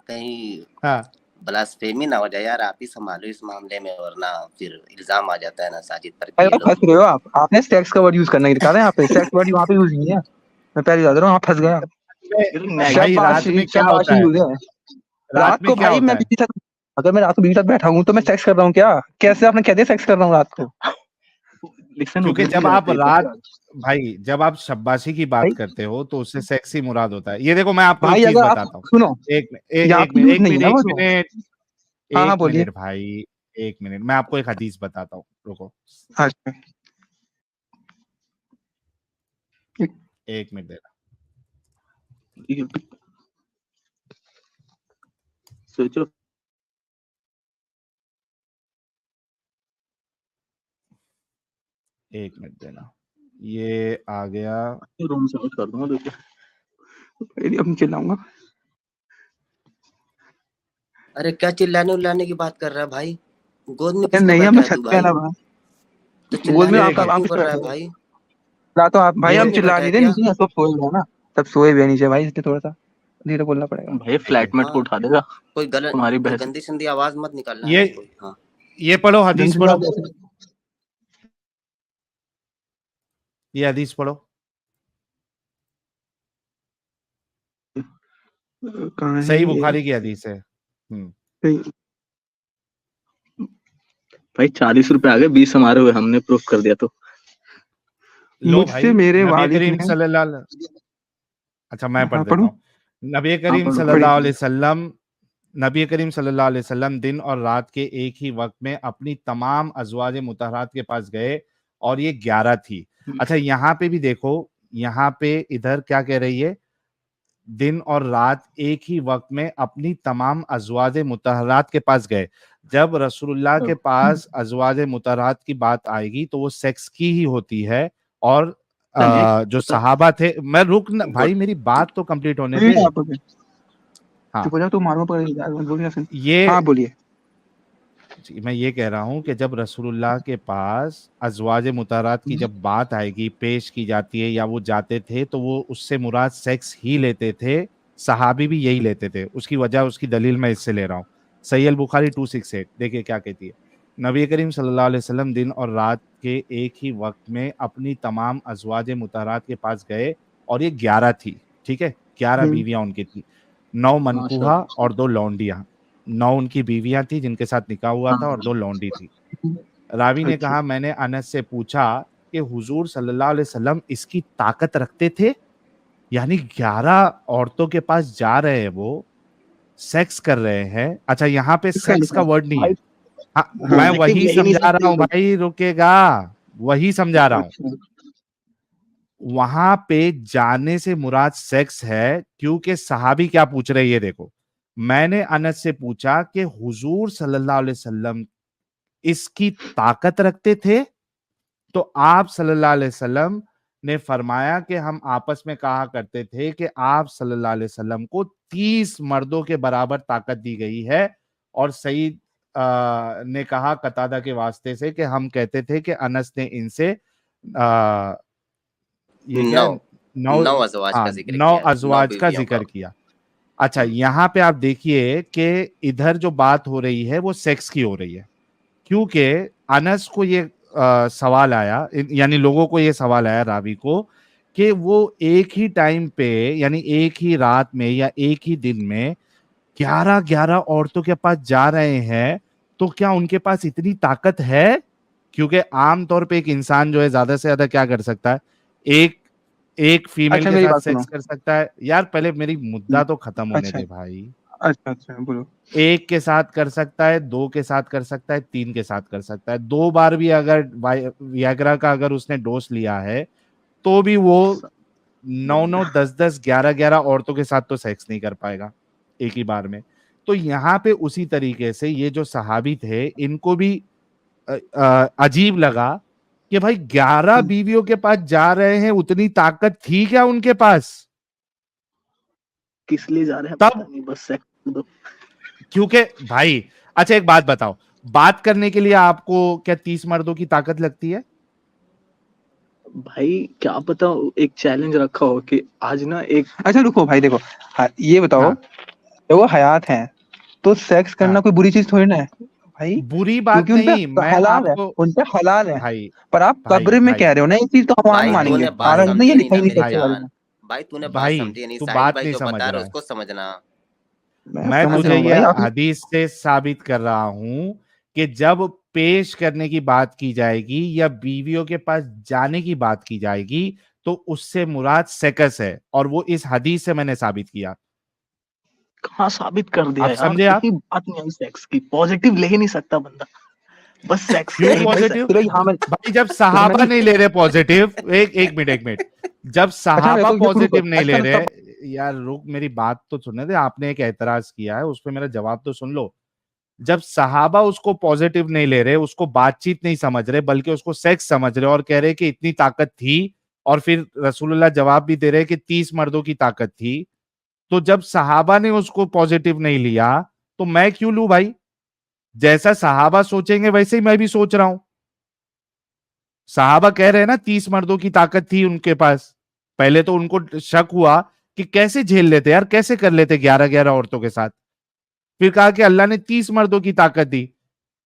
कहीं हाँ ब्लास्फेमी ना हो जाए यार, आप ही संभालो इस मामले में, वरना फिर इल्जाम आ जाता है ना साजिद पर भाई कि ये आप फंस लोग। रहे हो, आपने सेक्स का वर्ड यूज करना ही दिखा रहे हैं यहाँ पे, सेक्स वर्ड वहाँ पे यूज नहीं है। मैं पहले बता रहा हूँ, आप फंस गया। भाई रात में क्या होता शाबाशी है? यूज है रात में को क्या भाई। होता मैं है? बीवी साथ, अगर मैं रात को बीवी साथ बैठा हूँ तो मैं सेक्स कर रहा हूँ क्या? कैसे आपने कह दिया सेक्स कर रहा हूँ रात को? क्योंकि जब आप रात भाई जब आप शब्बाशी की बात भाई करते हो तो उससे सेक्सी मुराद होता है। ये देखो मैं आपको एक भाई चीज अगर आप बताता हूँ। सुनो, यहाँ पे यूज नहीं है ना वो जो। हाँ हाँ एक बोलिए। मिनट भाई, एक मिनट, मैं आपको एक हदीस बताता हूँ, रुको अच्छा एक मिनट देना। सोचो, एक मिनट देना, ये आ गया। रूम से आउट कर दूंगा, देखिए अब चिल्लाऊंगा। अरे क्या चिल्लाने उल्लाने की बात कर रहा है भाई? गोद में किसको नहीं बैठा हम है छत तू पे है भाई? ना, तो गोद में चिल्लाने आपका क्यों आप क्यों किस कर रहा है बैठे हो? भाई? रात तो आप भाई गोद हम में चिल्ला बैठा है नहीं थे क्या? नीचे, सब सोए हुए हैं ना, सब सोए हुए हैं नीचे भाई, इसलिए थोड़ा सा धीरे बोलना पड़ेगा। भाई फ्लैटमेट को हाँ, उठा देगा कोई गलत तुम्हारी कोई बहस। गंदी संदी आवाज मत निकालना है ये ना कोई। हाँ ये पढ़ो, हदीस गंदी पढ़ो, बात ऐसे ये हदीस पढ़ो। कहाँ है सही ये? बुखारी की हदीस है। भाई 40 रुपए आ गए, 20 हमारे हुए, हमने प्रूफ कर दिया। तो लो मुझसे भाई, मेरे नबी वालिद करीम ने। सल्लल्लाहु अच्छा मैं पढ़ हाँ देता पढ़ो। हूँ। नबी हाँ करीम पढ़ो सल्लल्लाहु अलैहि पढ़िए। वसल्लम नबी करीम सल्लल्लाहु अलैहि वसल्लम दिन और रात के एक ही वक्त में अपनी तमाम अज़वाज मुतहरात के पास गए और ये 11 थी। अच्छा यहाँ पे भी देखो, यहाँ पे इधर क्या कह रही है, दिन और रात एक ही वक्त में अपनी तमाम अज़वाज मुतहरात के पास गए। जब रसूलुल्लाह के पास अज़वाज मुतहरात की बात आएगी तो वो सेक्स की ही होती है। और जो सहाबा थे, मैं रुक न, भाई मेरी बात तो कंप्लीट होने दे। हाँ चुप हो जाओ, तो मारो पड़ बोलिए। ये हाँ बोलिए। जी, मैं ये कह रहा हूँ कि जब रसूलुल्लाह के पास अज़वाज मुतहरात की जब बात आएगी, पेश की जाती है या वो जाते थे, तो वो उससे मुराद सेक्स ही लेते थे। सहाबी भी यही लेते थे। उसकी वजह, उसकी दलील मैं इससे ले रहा हूँ। सही अल बुखारी 268 देखिए क्या कहती है। नबी करीम सल्लल्लाहु अलैहि वसल्लम दिन और रात के एक ही वक्त में अपनी तमाम अज़वाज मुतहरात के पास गए और ये 11 थी, ठीक है, 11 बीवियां उनकी थी, 9 मनकूहा और 2 लौंडियां। 9 उनकी बीवियां थी जिनके साथ निकाह हुआ था और 2 लौंडी थी। रावी ने कहा, मैंने अनस से पूछा कि हुजूर सल्लल्लाहु अलैहि वसल्लम इसकी ताकत रखते थे? यानी 11 औरतों के पास जा रहे हैं, वो सेक्स कर रहे हैं। अच्छा यहाँ पे सेक्स का वर्ड नहीं है। हाँ, मैं वही समझा रहा हूँ भाई, रुकेगा, वही समझा रहा हूँ। वहां पे जाने से मुराद सेक्स है, क्योंकि सहाबी क्या पूछ रहे हैं ये देखो। मैंने अनस से पूछा कि हुजूर सल्लल्लाहु अलैहि वसल्लम इसकी ताकत रखते थे? तो आप सल्लल्लाहु अलैहि वसल्लम ने फरमाया कि हम आपस में कहा करते थे कि आप सल्लल्लाहु अलैहि वसल्लम को 30 मर्दों के बराबर ताकत दी गई है और सईद ने कहा कतादा के वास्ते से कि हम कहते थे कि अनस ने इनसे ये क्या नौ अज़वाज का हाँ, जिक्र 9 किया, अज़वाज 9 का बीवियों जिक्र का। किया। अच्छा, यहाँ पे आप देखिए कि इधर जो बात हो रही है वो सेक्स की हो रही है, क्योंकि अनस को ये सवाल आया, यानी लोगों को ये सवाल आया, रावी को, कि वो एक ही टाइम पे यानी एक ही रात में या एक ही दिन में 11-11 औरतों के पास जा रहे हैं, तो क्या उनके पास इतनी ताकत है? क्योंकि आमतौर पे एक इंसान जो है ज्यादा से ज्यादा क्या कर सकता है, एक एक फीमेल अच्छा के मेरी साथ बात सुनो। सेक्स कर सकता है। यार पहले मेरी मुद्दा तो खत्म होने अच्छा दे भाई। अच्छा बोलो। एक के साथ कर सकता है, 2 के साथ कर सकता है, 3 के साथ कर सकता है। 2 बार भी अगर वियाग्रा का अगर उसने डोज लिया है तो भी वो 9-9, 10-10, 11-11 औरतों के साथ तो सेक्स नहीं कर पाएगा एक ही बार में। तो यहाँ पे उसी तरीके से ये जो सहाबी थे इनको भी अजीब लगा कि भाई 11 बीवियों के पास जा रहे हैं, उतनी ताकत थी क्या उनके पास? किस लिए जा रहे हैं तब पता नहीं, बस सेक्स दो। क्योंकि भाई अच्छा एक बात बताओ, बात करने के लिए आपको क्या 30 मर्दों की ताकत लगती है? भाई क्या पता एक चैलेंज रखा हो कि आज ना एक। अच्छा रुको भाई, देखो ये बताओ, हाँ, जब वो हयात हैं तो सेक्स करना हाँ, कोई बुरी चीज थोड़ी ना है भाई, बुरी बात क्योंकि उनपे नहीं, मैं हलाल है, आपको उनपे हलाल है। भाई पर आप भाई कब्र में भाई कह रहे हो ना, ये चीज तो हम आज भाई मानेंगे, तूने बात आला ने ये समझी नहीं लिखा ना ही नहीं मेरी सेक्स के बारे में। जान, भाई तूने बात भाई समझी नहीं। तू साहिल बात भाई नहीं जो समझ बता रहा रहे है। उसको समझना। मैं मैं समझ तुझे रहा हूँ ये भाई आप। हदीस से साबित कर रहा हूं कि जब पेश करने की बात की जाएगी या बीवियों के पास जाने की बात की जाएगी तो उससे मुराद सेक्स है, और वो इस हदीस से मैंने साबित किया। कहाँ साबित कर दिया आप यार, समझे? आप कहीं बात नहीं आई सेक्स की, पॉजिटिव ले ही नहीं सकता बंदा, बस सेक्स क्यों नहीं भाई, पॉजिटिव? चलो यहाँ मैं, भाई जब जैसे सहाबा मैंने, नहीं ले रहे पॉजिटिव, एक मिनट, जब अच्छा मेरे सहाबा को ये प्रूव पॉजिटिव करो, नहीं ले अच्छा रहे, यार रुक मेरी बात तो सुनने दे, आपने एक एतराज किया है उस पर मेरा जवाब तो सुन लो। जब सहाबा उसको पॉजिटिव नहीं ले रहे, उसको बातचीत नहीं समझ रहे, बल्कि उसको सेक्स समझ रहे और कह रहे कि इतनी ताकत थी, और फिर रसूलुल्लाह जवाब भी दे रहे कि 30 मर्दों की ताकत थी, तो जब सहाबा ने उसको पॉजिटिव नहीं लिया तो मैं क्यों लूं भाई? जैसा सहाबा सोचेंगे वैसे ही मैं भी सोच रहा हूं। सहाबा कह रहे हैं ना 30 मर्दों की ताकत थी उनके पास। पहले तो उनको शक हुआ कि कैसे झेल लेते यार, कैसे कर लेते 11-11 औरतों के साथ। फिर कहा कि अल्लाह ने 30 मर्दों की ताकत दी।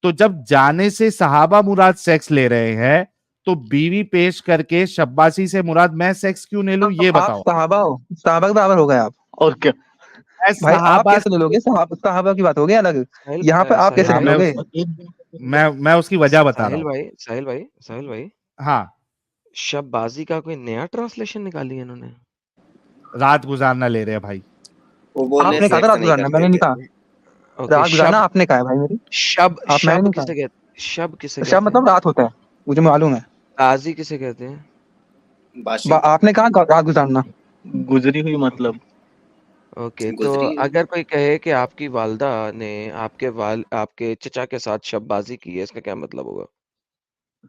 तो जब जाने से सहाबा मुराद सेक्स ले रहे हैं, तो बीवी पेश करके शब्बासी से मुराद मैं सेक्स क्यों ले लूं, ये आप बताओ। सहाबा हो, सहाबा के बराबर हो गए आप। और क्या। मैं भाई आप सहाबा कैसे ले लोगे, सहाबा की बात हो गई अलग, यहाँ पे आप कैसे साहिल हाँ, ले भाई, लोगे? मैं उसकी वजह बता रहा साहिल हूं। भाई, साहिल भाई, हाँ, शबबाजी का कोई नया ट्रांसलेशन निकाली है इन्होंने? रात गुजारना ले रहे हैं भाई। वो बोले आपने कहा था सेक्स रात नहीं गुजारना, करते मैंने नहीं थे। कहा ओके, रात गुजारना, आपने कहा है भाई मेरी, शब आप, मैंने शब नहीं किसे कहा। कहते, शब किसे शब कहते हैं? मतलब रात होता है, मुझे मालूम है। बाजी किसे कहते हैं? बाशी आपने कहा रात गुजारना। गुजरी हुई मतलब। ओके, तो गुजरी हुई। अगर कोई कहे कि आपकी वालदा ने आपके चचा के साथ शबबाजी की है, इसका क्या मतलब होगा?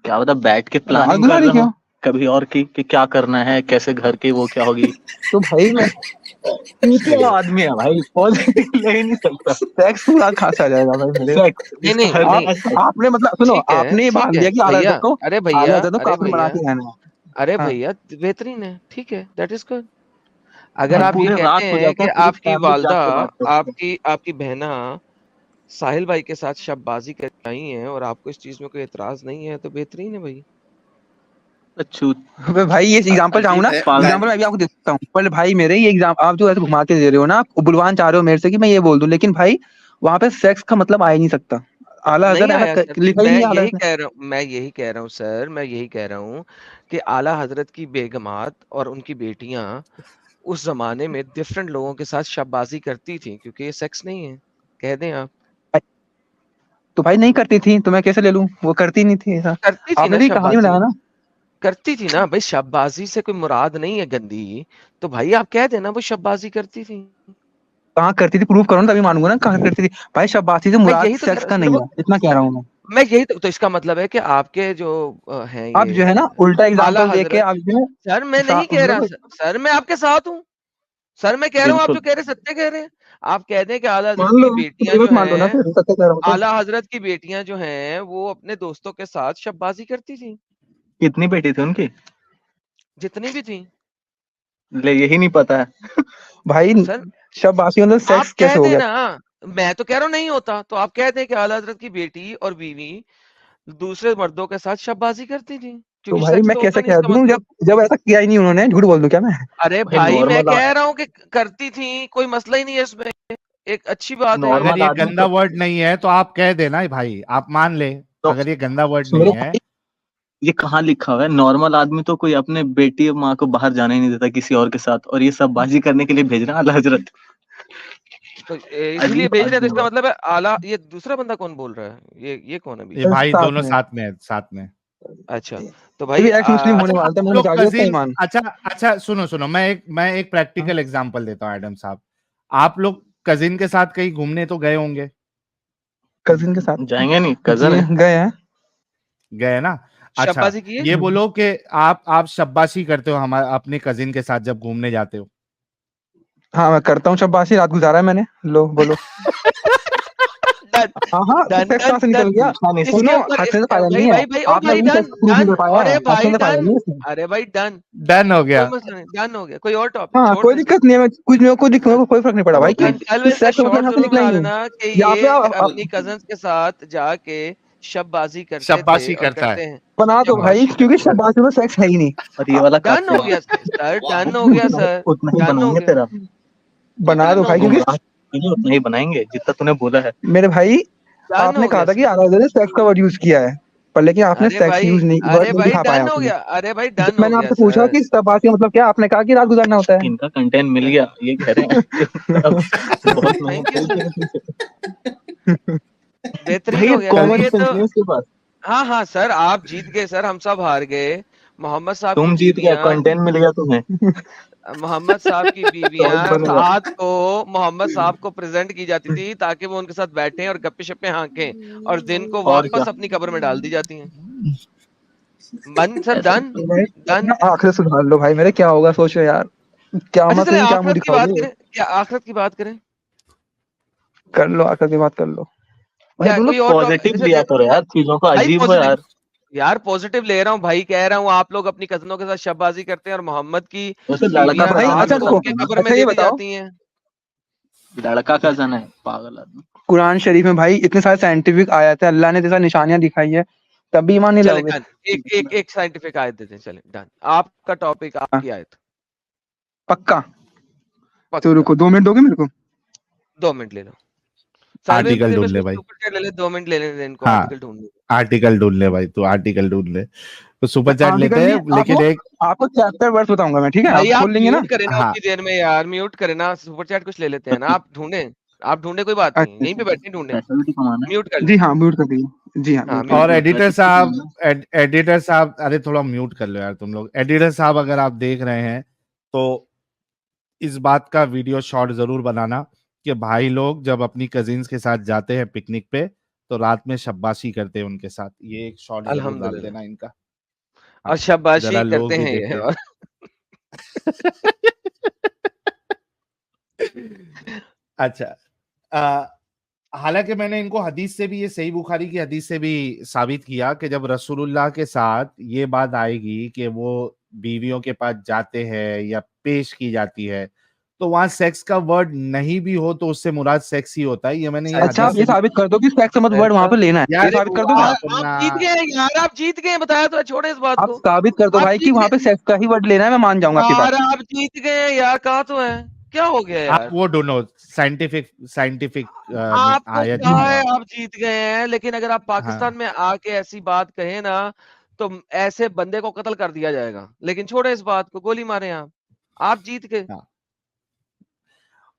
क्या पता बैठ के रात प्लानिंग कर गुजारी रहा क्यों? हो कभी और की कि क्या करना है, कैसे घर की वो क्या होगी। तो भाई मैं क्या आदमी है भाई, पॉजिटिव ले ही नहीं सकता। सेक्स के साथ कहाँ से आ जाएगा भाई मेरे? सेक्स नहीं इसका नहीं हर नहीं, आपने मतलब सुनो, आपने ये बांध ठीक है दिया कि आला भैया, हज़रत को, अरे आला भैया, हज़रत को अरे काफिर बना भैया, के रहना है। अरे हाँ भैया, बेहतरीन है, ठीक है, दैट इज गुड। अगर हाँ आप ये पूरे कहते रात हो हैं जाता कि है, पूरी आपकी फैमिली जाग वालदा के बात करती है। आपकी बहना साहिल भाई के साथ शबबाजी कर आई हैं और आपको इस चीज में कोई एतराज नहीं है, तो बेहतरीन है भाई। अच्छू अबे भाई ये एग्जांपल चाहूँ अजीब ना, है एग्जांपल मैं भी आपको दे सकता हूँ, पर भाई मेरे ये एग्जाम आप जो ऐसे घुमा के दे रहे हो ना, आप बुलवान चाह रहे हो मेरे से कि मैं ये बोल दूं, लेकिन भाई वहां पे सेक्स का मतलब आ ही नहीं सकता। आला नहीं हज़रत आया ऐसा सर, लिखा ही नहीं है आला हज़रत मैं यही कह रहा हूँ सर, मैं यही कह रहा हूँ कि आला हजरत की बेगमात और उनकी बेटियां उस जमाने में डिफरेंट लोगों के साथ शबबाजी करती थी, क्योंकि ये सेक्स नहीं है, कह दें आप। ने। तो भाई नहीं करती थी तो मैं कैसे ले लूं, वो करती नहीं थी ऐसा, करती थी आपने ना भी कहानी शबबाजी, बनाया ना। करती थी ना भाई, शबबाजी से कोई मुराद नहीं है गंदी, तो भाई आप कह देना वो शबबाजी करती थी। कहाँ करती थी, प्रूफ करो ना तभी मानूंगा ना कहाँ करती थी। भाई शब्बासी से मैं मुराद यही तो सेक्स का सिर्फ नहीं है, इतना कह रहा हूँ मैं। मैं यही तो इसका मतलब है कि आपके जो हैं आप जो है ये ना उल्टा आला एग्जाम्पल देके हजरत, आप जो है सर मैं नहीं कह रहा, मतलब सर मैं आपके साथ हूँ, सर मैं कह रहा हूँ, आप जो बिल्कुल कह रहे हैं सत्य कह रहे हैं। आप कह दें कि आला हजरत मान की लो, बेटियां बस जो मान लो ना, हैं, फिर सत्य कह रहा हूँ तो। आला हजरत की बेटियां जो हैं वो अपने दोस्तों के साथ शब्बाजी करती थी, कितनी बेटी थी उनकी? जितनी भी थी। ले यही नहीं पता है। भाई सर शब्बासी मतलब आप सेक्स कह कैसे हो दें गया? ना, मैं तो कह रहा हूँ नहीं होता, तो आप कह दें कि आला हजरत की बेटी और बीवी दूसरे मर्दों के साथ शब्बाजी करती थी, तो क्योंकि भाई सेक्स मैं तो होता कैसे नहीं कह इसका दूं, जब मतलब। जब ऐसा किया ही नहीं उन्होंने, झूठ बोल दूं क्या मैं? अरे भाई भाई मैं नॉर्मल कह रहा हूँ कि करती थी, कोई मसला ही नहीं है इसमें, एक अच्छी बात है ये। अगर नॉर्मल ये आदमी गंदा तो वर्ड नहीं है तो आप कह देना भाई, आप मान ले। तो अगर ये गंदा वर्ड सुनो नहीं है, भाई, ये कहाँ लिखा हुआ है? नॉर्मल आदमी तो कोई अपने बेटी और माँ को बाहर जाने ही नहीं देता किसी और के साथ, और ये सब बाजी करने के लिए भेज रहे हैं आला हजरत। तो इसीलिए अजीब भेज रहे हैं, तो आदमी इसका है। मतलब है आला, ये दूसरा बंदा कौन बोल रहा है, ये कौन है ये बीच में? भाई साथ दोनों में साथ में है, साथ में। अच्छा तो ये भाई भी एक्स मुस्लिम होने अच्छा वाला था, आप मैंने लोग बचा दिया उसका कजिन, ईमान। अच्छा अच्छा सुनो सुनो, मैं एक प्रैक्टिकल एग्जांपल देता हूँ एडम साहब। आप लोग कजिन के साथ कहीं घूमने तो गए होंगे, कजिन के साथ जाएंगे नहीं, जी कजन है। गए हैं। गए ना? अच्छा, शब्बाजी की है। ये बोलो कि आप शब्बाशी करते हो हमारे अपने कजिन के साथ जब घूमने जाते हो। हाँ मैं करता हूँ, शब्बासी रात गुजारा है मैंने। लो बोलो। डन हाँ हाँ, डन सेक्स डन कहाँ से निकल डन। गया? पूछा नहीं इसके सुनो, सकते। ऊपर हंसने से फायदा भाई नहीं है। भाई भाई ओ आपने भाई अभी डन सेक्स प्रूफ नहीं डन। कर पाया है, अरे हंसने भाई से फायदा डन। नहीं है इसमें। अरे भाई डन। डन हो कोई गया। मसला नहीं, डन हो गया, कोई और टॉपिक हाँ छोड़ कोई दे दिक्कत नहीं है, मैं कुछ मेरे को मेरे को कोई फर्क नहीं पड़ा भाई कि डन। कल कि इसका सेक्स मतलब शॉर्ट यहाँ से जरूर निकला ही बना नहीं। लेना कि यहाँ पे ये अपनी कजन्स के साथ जाके शब्बाजी करते थे शब्बाशी और करता है। करते हैं। बना दो भाई, शब्बाशी क्योंकि शब्बासी में सेक्स है ही नहीं। और ये वाला डन काफी हो है। गया सर, डन हो गया सर, उतना ही डन हो बनाएंगे गया, तेरा। बना डन दो हो भाई, गया, क्योंकि गुमराह उतना ही बनाएंगे जितना तूने बोला है। मेरे भाई डन आपने हो कहा गया था कि सर। आला ने सेक्स का वर्ड यूज किया है, पर लेकिन आपने सेक्स यूज नहीं, वर्ड अरे नहीं भाई दिखा पाया डन हो आपने। गया, अरे भाई जब डन हो मैंने गया आपसे पूछा सर। कि शब्बासी का मतलब क्या, आपने कहा कि रात गुजारना होता है। इनका कंटेंट मिल गया, ये कह रहे हैं। अब बहुत मेहनत थैंक यू सर, करी। बेहतरीन भाई ये हो गया सर कॉमन ये सेंस तो। नहीं है उसके पास। हाँ हाँ सर, आप जीत गए सर, हम सब हार गए। मोहम्मद साहब की तुम जीत गए, बीवियां, कंटेंट मिल गया तुम्हें। मोहम्मद साहब की बीवियां टॉप बनेगा। रात को मोहम्मद साहब को प्रेजेंट की जाती थी ताकि वो उनके साथ बैठें और गप्पे शप्पे हाँकें, और दिन को और क्या। वापस अपनी कब्र में डाल दी जाती हैं। बन सर, ऐसा डन तो भाई डन। अपना आखिर सुधार लो भाई, मेरे क्या होगा सोचो यार, क्या अच्छा मत चले दिन क्या मुंह आखिरत की बात दिखाओगे? करें, क्या आखिरत की बात करें, कर लो, आखिर की बात कर लो। भाई क्या तुम कोई लोग और पॉजिटिव जैसे लिया करो यार चीजों को, भाई अजीब हो पॉजिटिव, यार। यार पॉजिटिव ले रहा हूँ भाई, कह रहा हूँ आप लोग अपनी कजनों के साथ शब्बाजी करते हैं और मोहम्मद की वैसे लड़का बीवियां भाई कजन है, रात अच्छा को लड़का रुको, उनके कजन कब्र में अच्छा ये दे दी बताओ, जाती हैं। लड़का कजन है, पागल आदमी। कुरान शरीफ में भाई इतने सारे साइंटिफिक आयत है, अल्लाह ने जैसा निशानियां दिखाई है, तब भी ईमान नहीं चले लाओगे? डन, एक एक एक साइंटिफिक आयत देते हैं, चले डन, आपका टॉपिक, हाँ, आपकी आयत। पक्का। तो पक्का। रुको 2 मिनट दोगे मेरे को? 2 मिनट ले लो, सालवे की आर्टिकल देर में ढूंढ ले इसको भाई। सुपर चैट ले ले, 2 मिनट ले लेने इनको हाँ, आर्टिकल ढूंढने को। आर्टिकल ढूंढ ले भाई, तू आर्टिकल ढूंढ ले, तो सुपर चैट आर्टिकल लेते नहीं, हैं आपको लेकिन एक। आपको चैप्टर वर्स बताऊंगा मैं, ठीक है? भाई आप आप खोल लेंगे ना? म्यूट करें ना हाँ उतनी देर में यार, म्यूट करें ना, सुपर चैट कुछ ले लेते हैं ना, आप ढूंढे, आप ढूंढे, कोई बात नहीं, अच्छा यहीं पे बैठे ढूंढे, पैसा भी तो कमाना है। म्यूट कर जी लें। हाँ, म्यूट कर दीजिए। जी हाँ, हाँ म्यूट कर म्यूट और दीजिए। कर लो। एडिटर पैसा भी साहब, कमाना है। एडिटर साहब, अरे थोड़ा म्यूट कर लो यार तुम लोग। एडिटर साहब अगर आप देख रहे हैं तो इस बात का वीडियो शॉर्ट जरूर बनाना कि भाई लोग जब अपनी कजिन्स के साथ जाते हैं पिकनिक पे तो रात में शब्बाशी करते हैं उनके साथ, ये एक शॉर्ट जरूर डाल अल्हम्दुलिल्लाह, देना इनका। और हाँ, शाबाशी जरा लोग करते भी हैं ये देखे। और अच्छा, हालांकि मैंने इनको हदीस से भी, ये सही बुखारी की हदीस से भी साबित किया कि जब रसूलुल्लाह के साथ ये बात आएगी कि वो बीवियों के पास जाते हैं या पेश की जाती है, तो वहां सेक्स का वर्ड नहीं भी हो तो उससे मुराद सेक्स ही होता है, ये मैंने ये अच्छा, सैक्स आप हदीस ये से भी। साबित कर दो कि सेक्स मत वर्ड वहां पे लेना है, यार ये अरे साबित तू कर दोगे आप? आप अपना, जीत गए यार, आप जीत गए, बताया तो है, छोड़े इस बात आप को। साबित कर दो आप भाई कि जीत वहां गए पे सेक्स का ही वर्ड लेना है, मैं मान जाऊंगा आपकी बात। यार, आप जीत गए यार, कहा तो है, क्या हो गया आप यार। वो ढूंढो, साइंटिफिक साइंटिफिक आपको आयत क्या ढूंढो है, आप। आप जीत गए हैं, लेकिन अगर आप पाकिस्तान हाँ, में आके ऐसी बात कहें ना, तो ऐसे बंदे को कत्ल कर दिया जाएगा, लेकिन छोड़े इस बात को, गोली मारे आप जीत गए। हाँ,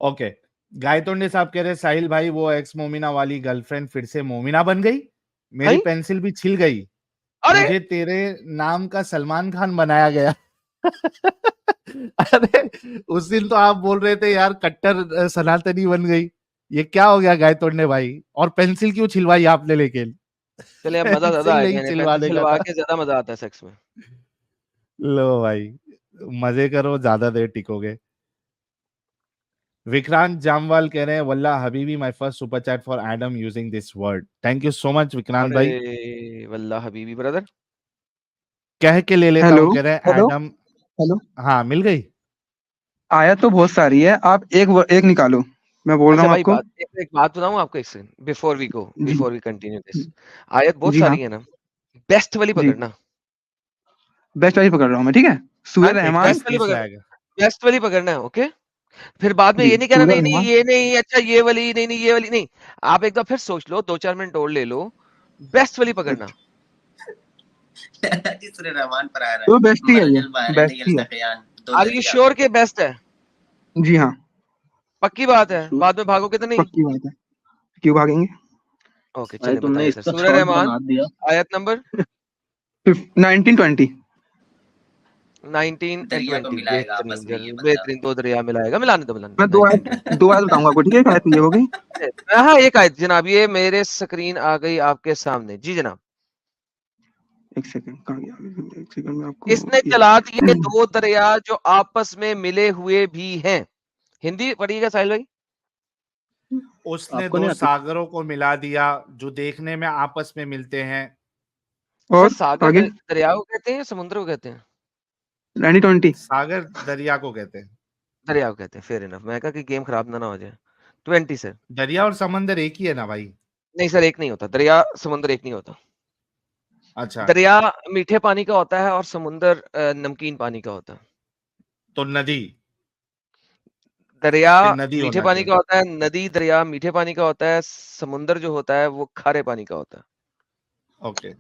ओके। गायतोंडे साहब कह रहे साहिल भाई वो एक्स मोमिना वाली गर्लफ्रेंड फिर से मोमिना बन गई, मेरी हैं? पेंसिल भी छिल गई, अरे मुझे तेरे नाम का सलमान खान बनाया गया। अरे उस दिन तो आप बोल रहे थे यार कट्टर सनातनी बन गई, ये क्या हो गया गायतोंडे भाई? और पेंसिल क्यों छिलवाई आपने लेकिन? चले, अब मजा ज्यादा पेंसिल आएगा, नहीं इन्हें पेंसिल छिलवाने का छिलवा था। के ज्यादा मजा आता है सेक्स में। लो भाई, मजे करो, ज्यादा देर टिकोगे। विक्रांत जामवाल कह रहे हैं वल्लाह हबीबी my first super chat for Adam using this word. Thank you so much Vikrant भाई। अरे वल्लाह हबीबी ब्रदर। कह के ले लेता हेलो हूँ, कह रहे हैं हेलो एडम। हेलो। हाँ मिल गई। आयत तो बहुत सारी है, आप एक निकालो, मैं बोल रहा अच्छा हूँ भाई, आपको। एक बात बताऊं आपको एक सेकंड, बिफोर जी वी कंटिन्यू दिस। आयत बहुत जी हाँ सारी है ना, बेस्ट वाली जी, पकड़ना। बेस्ट वाली पकड़ रहा हूँ मैं, ठीक है। सूर्य डन, एक रहमान। टेस्ट बेस्ट वाली केस पकड़, लाएगा। बेस्ट वाली पकड़ना है, ओके। फिर बाद में जी ये नहीं कहना सूर्य नहीं नहीं रहमान। ये नहीं, अच्छा ये वाली नहीं नहीं ये वाली नहीं। आप एक बार फिर सोच लो, 2-4 मिनट और ले लो, बेस्ट वाली पकड़ना। सूर्य रहमान पर आ रहा तो है, बेस्ट ही है, ये मरजल बहरैन बेस्ट ही है। यल्तक़ियान, दो आर यू दरिया। श्योर के बेस्ट है? जी हाँ, पक्की बात है, Sure. बाद में भागोगे तो नहीं? पक्की बात है, क्यों भागेंगे। ओके भाई चले, तुमने बताइए सर। इसका सूर्य शॉर्ट रहमान, बना दिया। आयत नंबर 1920। 19 एंड दरिया को 20। मिलाएगा आपस में ये बंदा। बेहतरीन, दो दरिया मिलाएगा, मिलाने दो मैं 19 20। दो आयत बताऊंगा आपको, ठीक है। एक आयत तो ये हो गई। हाँ एक आयत जनाब, ये मेरे स्क्रीन आ गई आपके सामने जी जनाब। एक सेकंड, कहाँ गया, एक सेकंड में आपको किसने ये चला दिए दो दरिया जो आपस में मिले हुए भी हैं? हिंदी पढ़िएगा साहिल भाई। उसने आपको दो नहीं आती? सागरों को मिला दिया जो देखने में आपस में मिलते हैं। सर और सागर आगे दरिया को कहते हैं, समुद्र को कहते हैं? 1920। सागर दरिया को कहते हैं। दरिया को कहते हैं, फेयर इनफ। मैं कहा कि गेम खराब ना हो जाए। 20 सर। दरिया और समंदर एक ही है ना भाई? नहीं सर, एक नहीं होता, दरिया समुद्र एक नहीं होता। अच्छा, दरिया मीठे पानी का होता है और समुद्र नमकीन पानी का होता है। तो नदी, दरिया फिर नदी मीठे होना पानी चाहिए। का होता है, नदी दरिया मीठे पानी का होता है, समुद्र जो होता है वो खारे पानी का होता है। ओके,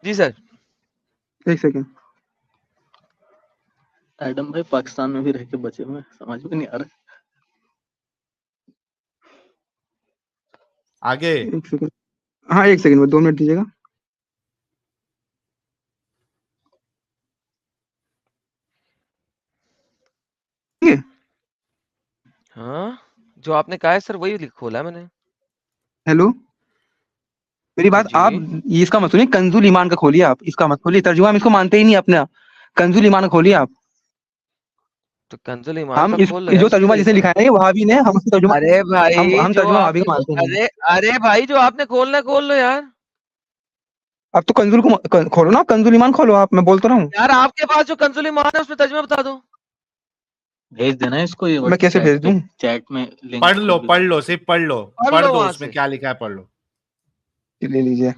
जी सर। एक सेकंड। एडम भाई पाकिस्तान में भी रह के बचे हुए हैं, समझ में नहीं आ रहा। आगे। एक सेकंड, हाँ एक सेकंड में, 2 मिनट दीजिएगा। ठीक है। हाँ जो आपने कहा है सर वही खोला है मैंने। हेलो, मेरी बात जी आप ये इसका मत सुनिए, कंजुल ईमान का खोलिए आप, इसका मत खोलिए, तर्जुमा हम इसको मानते ही नहीं अपना। कंजुल ईमान का खोलिए आप। तो कंजुल ईमान हम का इस खोल लो यार, जो इसमें तर्जुमा क्या जिसे लिखा लिखा है? है ये वहाबी ने, हम उसको तर्जुमा, अरे भाई हम जो तर्जुमा वहाबी आपने, का मानते नहीं। अरे अरे भाई जो आपने खोलना है खोल लो यार। अब तो कंजुल को खोलो ना, कंजुल ईमान खोलो आप, मैं बोल तो रहा हूँ। यार आपके पास जो कंजुल ईमान है उसमें तर्जुमा बता दो। भेज देना इसको, ये मैं कैसे भेज दूं? चैट में लिंक पढ़ लो, सिर्फ पढ़ लो, पढ़ पढ़ लो दो, वहां उसमें से। क्या लिखा है पढ़ लो। ले लीजिए,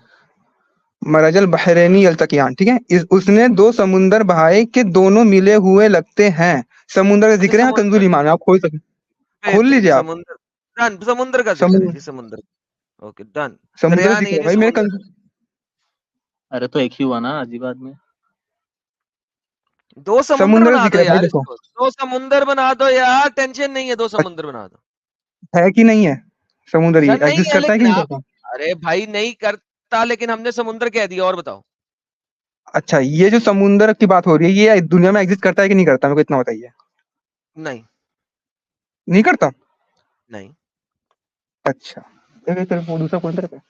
मरजल बहरैनी यल्तकियान, ठीक है। उसने दो समुंदर बहाए के दोनों मिले हुए लगते हैं। समुंदर का अच्छा जिक्र है, कंजुल समुद्र, ईमान है, आप खोल सकते, खोल बेहतरीन लीजिए आप। समुद्र। डन, समुद्र का जिक्र है समुद्र, जी, समुद्र। Okay done. समुद्र दरिया जिक्र नहीं है जी, भाई मेरे समुद्र। अरे तो एक ही हुआ ना अजीब आदमी। दो समुद्र समुद्र का बना जिक्र दो है भाई, यार देखो इसको, दो समुद्र बना दो यार, टेंशन नहीं है, दो समुद्र बना दो। है कि नहीं है। समुद्र ये सर नहीं एग्जिस्ट है करता है कि लेकिन नहीं आप, करता। अरे भाई नहीं करता लेकिन हमने समुद्र कह दिया, और बताओ। अच्छा, ये जो समुंदर की बात हो रही है, ये दुनिया में एग्जिस्ट करता है कि नहीं करता, मेरे को इतना बताइए। नहीं नहीं करता। नहीं। अच्छा, दूसरा कौन सा है?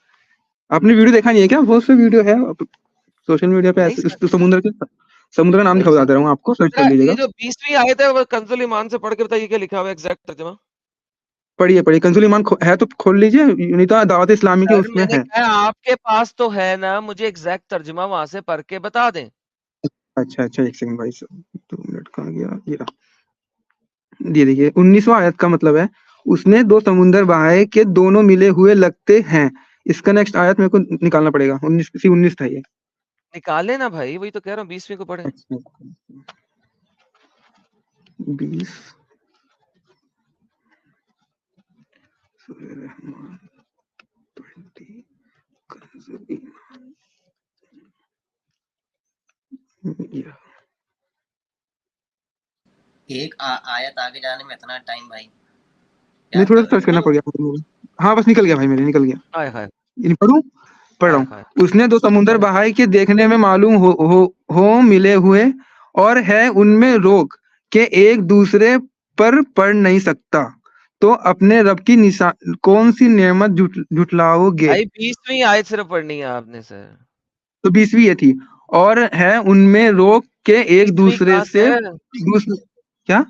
आपने वीडियो देखा नहीं है क्या? बहुत से वीडियो है सोशल मीडिया पे नहीं ऐसे, सर, इस समुद्र का नाम नहीं दिखा सर। बता रहा हूँ आपको, सर्च कर अच्छा, ये लीजिएगा। जो 20वीं आयत है वो कंजुल ईमान से पढ़ के बताइए क्या लिखा हुआ है एग्जैक्ट तर्जुमा। पढ़िए पढ़िए, कंजुल ईमान है तो खोल लीजिए, नहीं तो दावत इस्लामी के सर उसमें मैंने है। कहा आपके पास तो है ना, मुझे एग्जैक्ट तर्जुमा वहां से पढ़ के बता दें। अच्छा अच्छा, एक सेकंड भाई, 2 मिनट कहाँ गया ये रहा। ये देखिए 19वां आयत का मतलब है, उसने दो समुंदर बहाए के दोनों मिले हुए लगते हैं। इसका नेक्स्ट आयत मेरे को निकालना पड़ेगा, 19 था ये। निकाले ना भाई, वही तो कह रहा हूँ, 20वीं को पढ़े। अच्छा, 20 एक आयत आगे जाने में इतना टाइम भाई, नहीं, क्या थोड़ा कर सर्च करना पड़ गया मुझे। हाँ बस निकल गया भाई, मेरे निकल गया। हाय हाय इन पढ़ूं, पढ़ रहा हाय हूँ। हाय। उसने दो समुंदर बहाए के देखने में मालूम हो मिले हुए, और है उनमें रोक के एक दूसरे पर पड़ नहीं सकता, तो अपने रब की निशान कौन सी नेमत झुटलाओगे। भाई 20वीं आयत सिर्फ पढ़नी है आपने सर। तो 20वीं ये थी, और है उनमें रोक के एक 20वीं दूसरे कहाँ से से है? दूसरे, क्या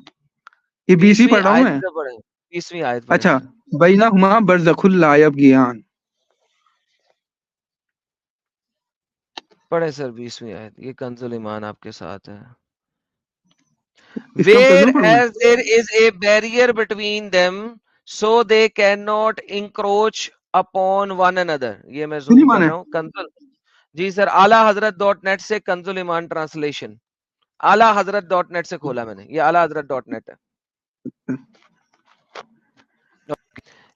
ये 20वीं 20वीं पढ़ रहा हूँ आयत मैं। से पढ़े, 20वीं आयत पढ़े अच्छा, सर। बैनहुमा बरज़खुल ला यबगियान। पढ़े सर 20वीं आयत, ये कंजुल ईमान आपके साथ है। इसका तर्जुमा पढ़ूं मैं? Whereas there is a barrier between them, so they cannot encroach upon one another. ये मैं नहीं जूम कर माने। रहा हूँ। कंजुल जी सर, आला हजरत .net से कंजुल ईमान ट्रांसलेशन, आला हजरत .net से खोला मैंने, ये आला हजरत .net है।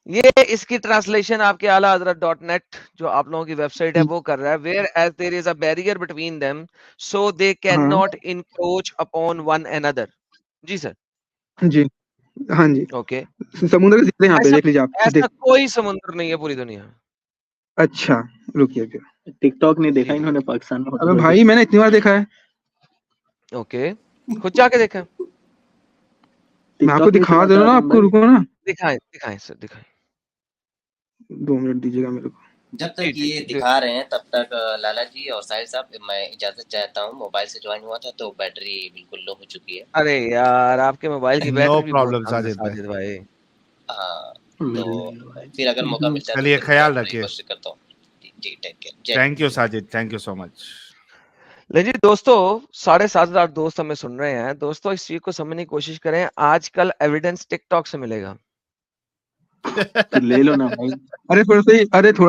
ये इसकी ट्रांसलेशन आपके आला हजरत .net जो आप लोगों की वेबसाइट है वो कर रहा है। Whereas there is a barrier between them, so they can हाँ not encroach upon one another. जी सर। जी, हाँ जी, ओके, समुद्र के सीधे यहाँ पे ऐसा देख लीजिए आप ऐसा देख। कोई समुद्र नहीं है पूरी दुनिया में। अच्छा रुकिए फिर। टिकटॉक नहीं देखा जी इन्होंने पाकिस्तान में होते अबे हुए भाई कुछ। मैंने इतनी बार देखा है, ओके, खुद जाके देखा। मैं आपको टिकटॉक नहीं दिखा दे चलाता रहा हूँ ना, आजम आपको भाई। रुको ना, दिखाएं दिखाएं सर, दिखाएं। 2 मिनट दीजिएगा मेरे को। जब जी तक जी ये जी दिखा रहे हैं तब तक लाला जी और साहिल साहब, मैं इजाजत चाहता हूँ। मोबाइल से ज्वाइन हुआ था तो बैटरी बिल्कुल लो हो चुकी है। अरे यार, आपके मोबाइल की नो बैटरी भी बहुत प्रॉब्लम कम है साजिद भाई। साजिद भाई। हाँ, मेरे तो लिए भाई। फिर अगर मौका मिलता है तो चलिए, फिर ख्याल पूरी रखिए। कोशिश करता हूँ। जी टेक केयर, जय thank you Sajid, thank you so much. लेकिन दोस्तों, 7,500 दोस्त हमें सुन रहे हैं। दोस्तों, इस चीज को समझने की कोशिश करें। आजकल एविडेंस टिकटॉक से मिलेगा। तो ले लो ना भाई। अरे थोड़ा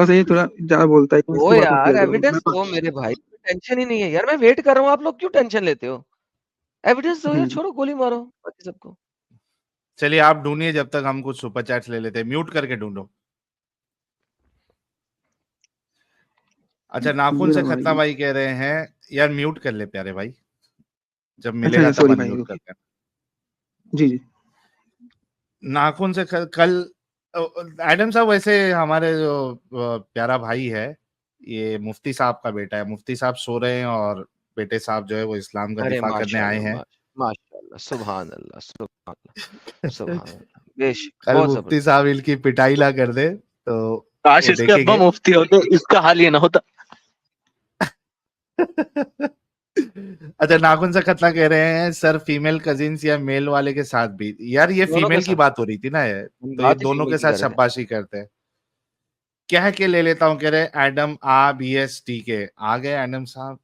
सा ही थोड़ा ज्यादा बोलता है, वो इसकी बात मत यार किया करो। एविडेंस दो मेरे भाई, टेंशन ही नहीं है यार। मैं वेट कर रहा हूँ, आप लोग क्यों टेंशन लेते हो? एविडेंस दो यार, छोड़ो गोली मारो बाकी सबको। चलिए आप ढूंढिए, जब तक हम कुछ सुपर चैट्स ले लेते हैं। म्यूट करके ढूंढो। अच्छा, नाखून ये से रहा खतना भाई। भाई कह रहे हैं यार म्यूट कर ले प्यारे भाई, जब अच्छा मिलेगा अच्छा, तब सॉरी भाई, अनम्यूट रुकिए। करते हैं। जी जी। नाखून से कल एडम साहब, वैसे हमारे जो प्यारा भाई है, ये मुफ्ती साहब का बेटा है। मुफ्ती साहब सो रहे हैं और बेटे साहब जो है वो इस्लाम का अरे दिफा करने आए हैं। माशाल्लाह, सुभान अल्लाह, सुभान अल्लाह, सुभान अल्लाह, बेशक, कल बहुत मुफ्ती जबरदस्त। साहब इनकी पिटाई ना कर दे तो काश वो इसके अब्बा देखेंगे। मुफ्ती होते, इसका हाल ये ना होता। अच्छा, नाखून से खतना कह रहे हैं सर, फीमेल कजिन्स या मेल वाले के साथ भी। यार ये दोनों के फीमेल की साथ बात हो रही थी ना, ये हम तो ये बात ही दोनों फीमेल के की साथ कर रहे थे। शाबाशी करते हैं। कह के ले लेता हूँ, कह रहे एडम BST के आ गए एडम साहब।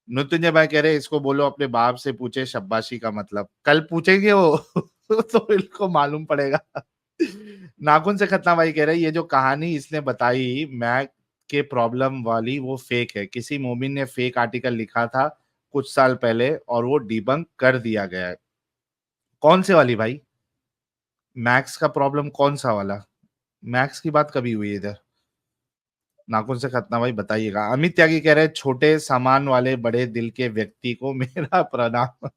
मृत्युंजय भाई कह रहे इसको बोलो अपने बाप से पूछे शाबाशी का मतलब। कल पूछेंगे वो तो इनको मालूम पड़ेगा। नाखून से खतना भाई कह रहे ये जो कहानी इसने बताई मैक के प्रॉब्लम वाली, वो फेक है। किसी मोमिन ने फेक आर्टिकल लिखा था कुछ साल पहले और वो डिबंक कर दिया गया है। कौन से वाली भाई? मैक्स का प्रॉब्लम कौन सा वाला? मैक्स की बात कभी हुई इधर? नाखून से खतना भाई बताइएगा। अमित त्यागी कह रहे हैं छोटे सामान वाले बड़े दिल के व्यक्ति को मेरा प्रणाम।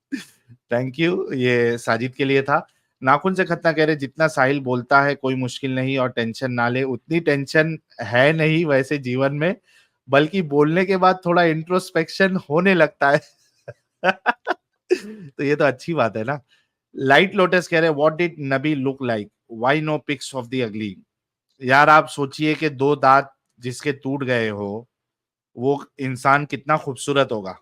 थैंक यू, ये साजिद के लिए था। नाखून से खतना कह रहे जितना साहिल बोलता है कोई मुश्किल नहीं और टेंशन ना ले, उतनी टेंशन है नहीं वैसे जीवन में, बल्कि बोलने के बाद थोड़ा इंट्रोस्पेक्शन होने लगता है। तो ये तो अच्छी बात है ना। लाइट लोटस कह रहे व्हाट डिड नबी look like, why no pics of the ugly. यार आप सोचिए कि 2 दांत जिसके टूट गए हो वो इंसान कितना खूबसूरत होगा।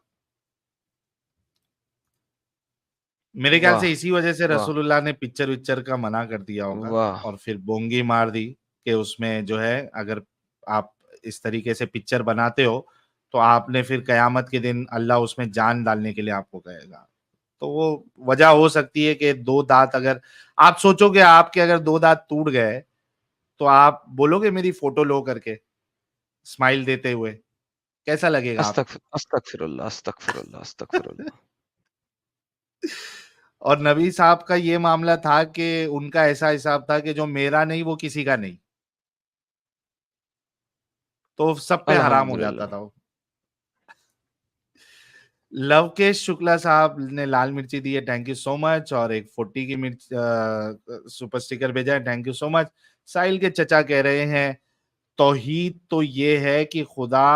मेरे ख्याल वाह से इसी वजह से वाह रसूलुल्लाह ने पिक्चर विक्चर का मना कर दिया होगा वाह। और फिर बोंगी मार दी कि उसमें जो है अगर आप इस तरीके से पिक्चर बनाते हो तो आपने फिर कयामत के दिन अल्लाह उसमें जान डालने के लिए आपको कहेगा। तो वो वजह हो सकती है कि 2 दांत, अगर आप सोचोगे आपके अगर 2 दांत टूट गए तो आप बोलोगे मेरी फोटो लो करके स्माइल देते हुए, कैसा लगेगा आपको? अस्तगफिरुल्लाह, अस्तगफिरुल्लाह, अस्तगफिरुल्लाह। और नबी साहब का ये मामला था कि उनका ऐसा हिसाब था कि जो मेरा नहीं वो किसी का नहीं, तो सब पे हराम हो जाता अल्हम्दुलिल्लाह। था वो। लवकेश शुक्ला साहब ने लाल मिर्ची दी है, थैंक यू सो मच। और एक 40 की मिर्च सुपर स्टिकर भेजा है, थैंक यू सो मच। साहिल के चचा कह रहे हैं तौहीद तो ये है कि खुदा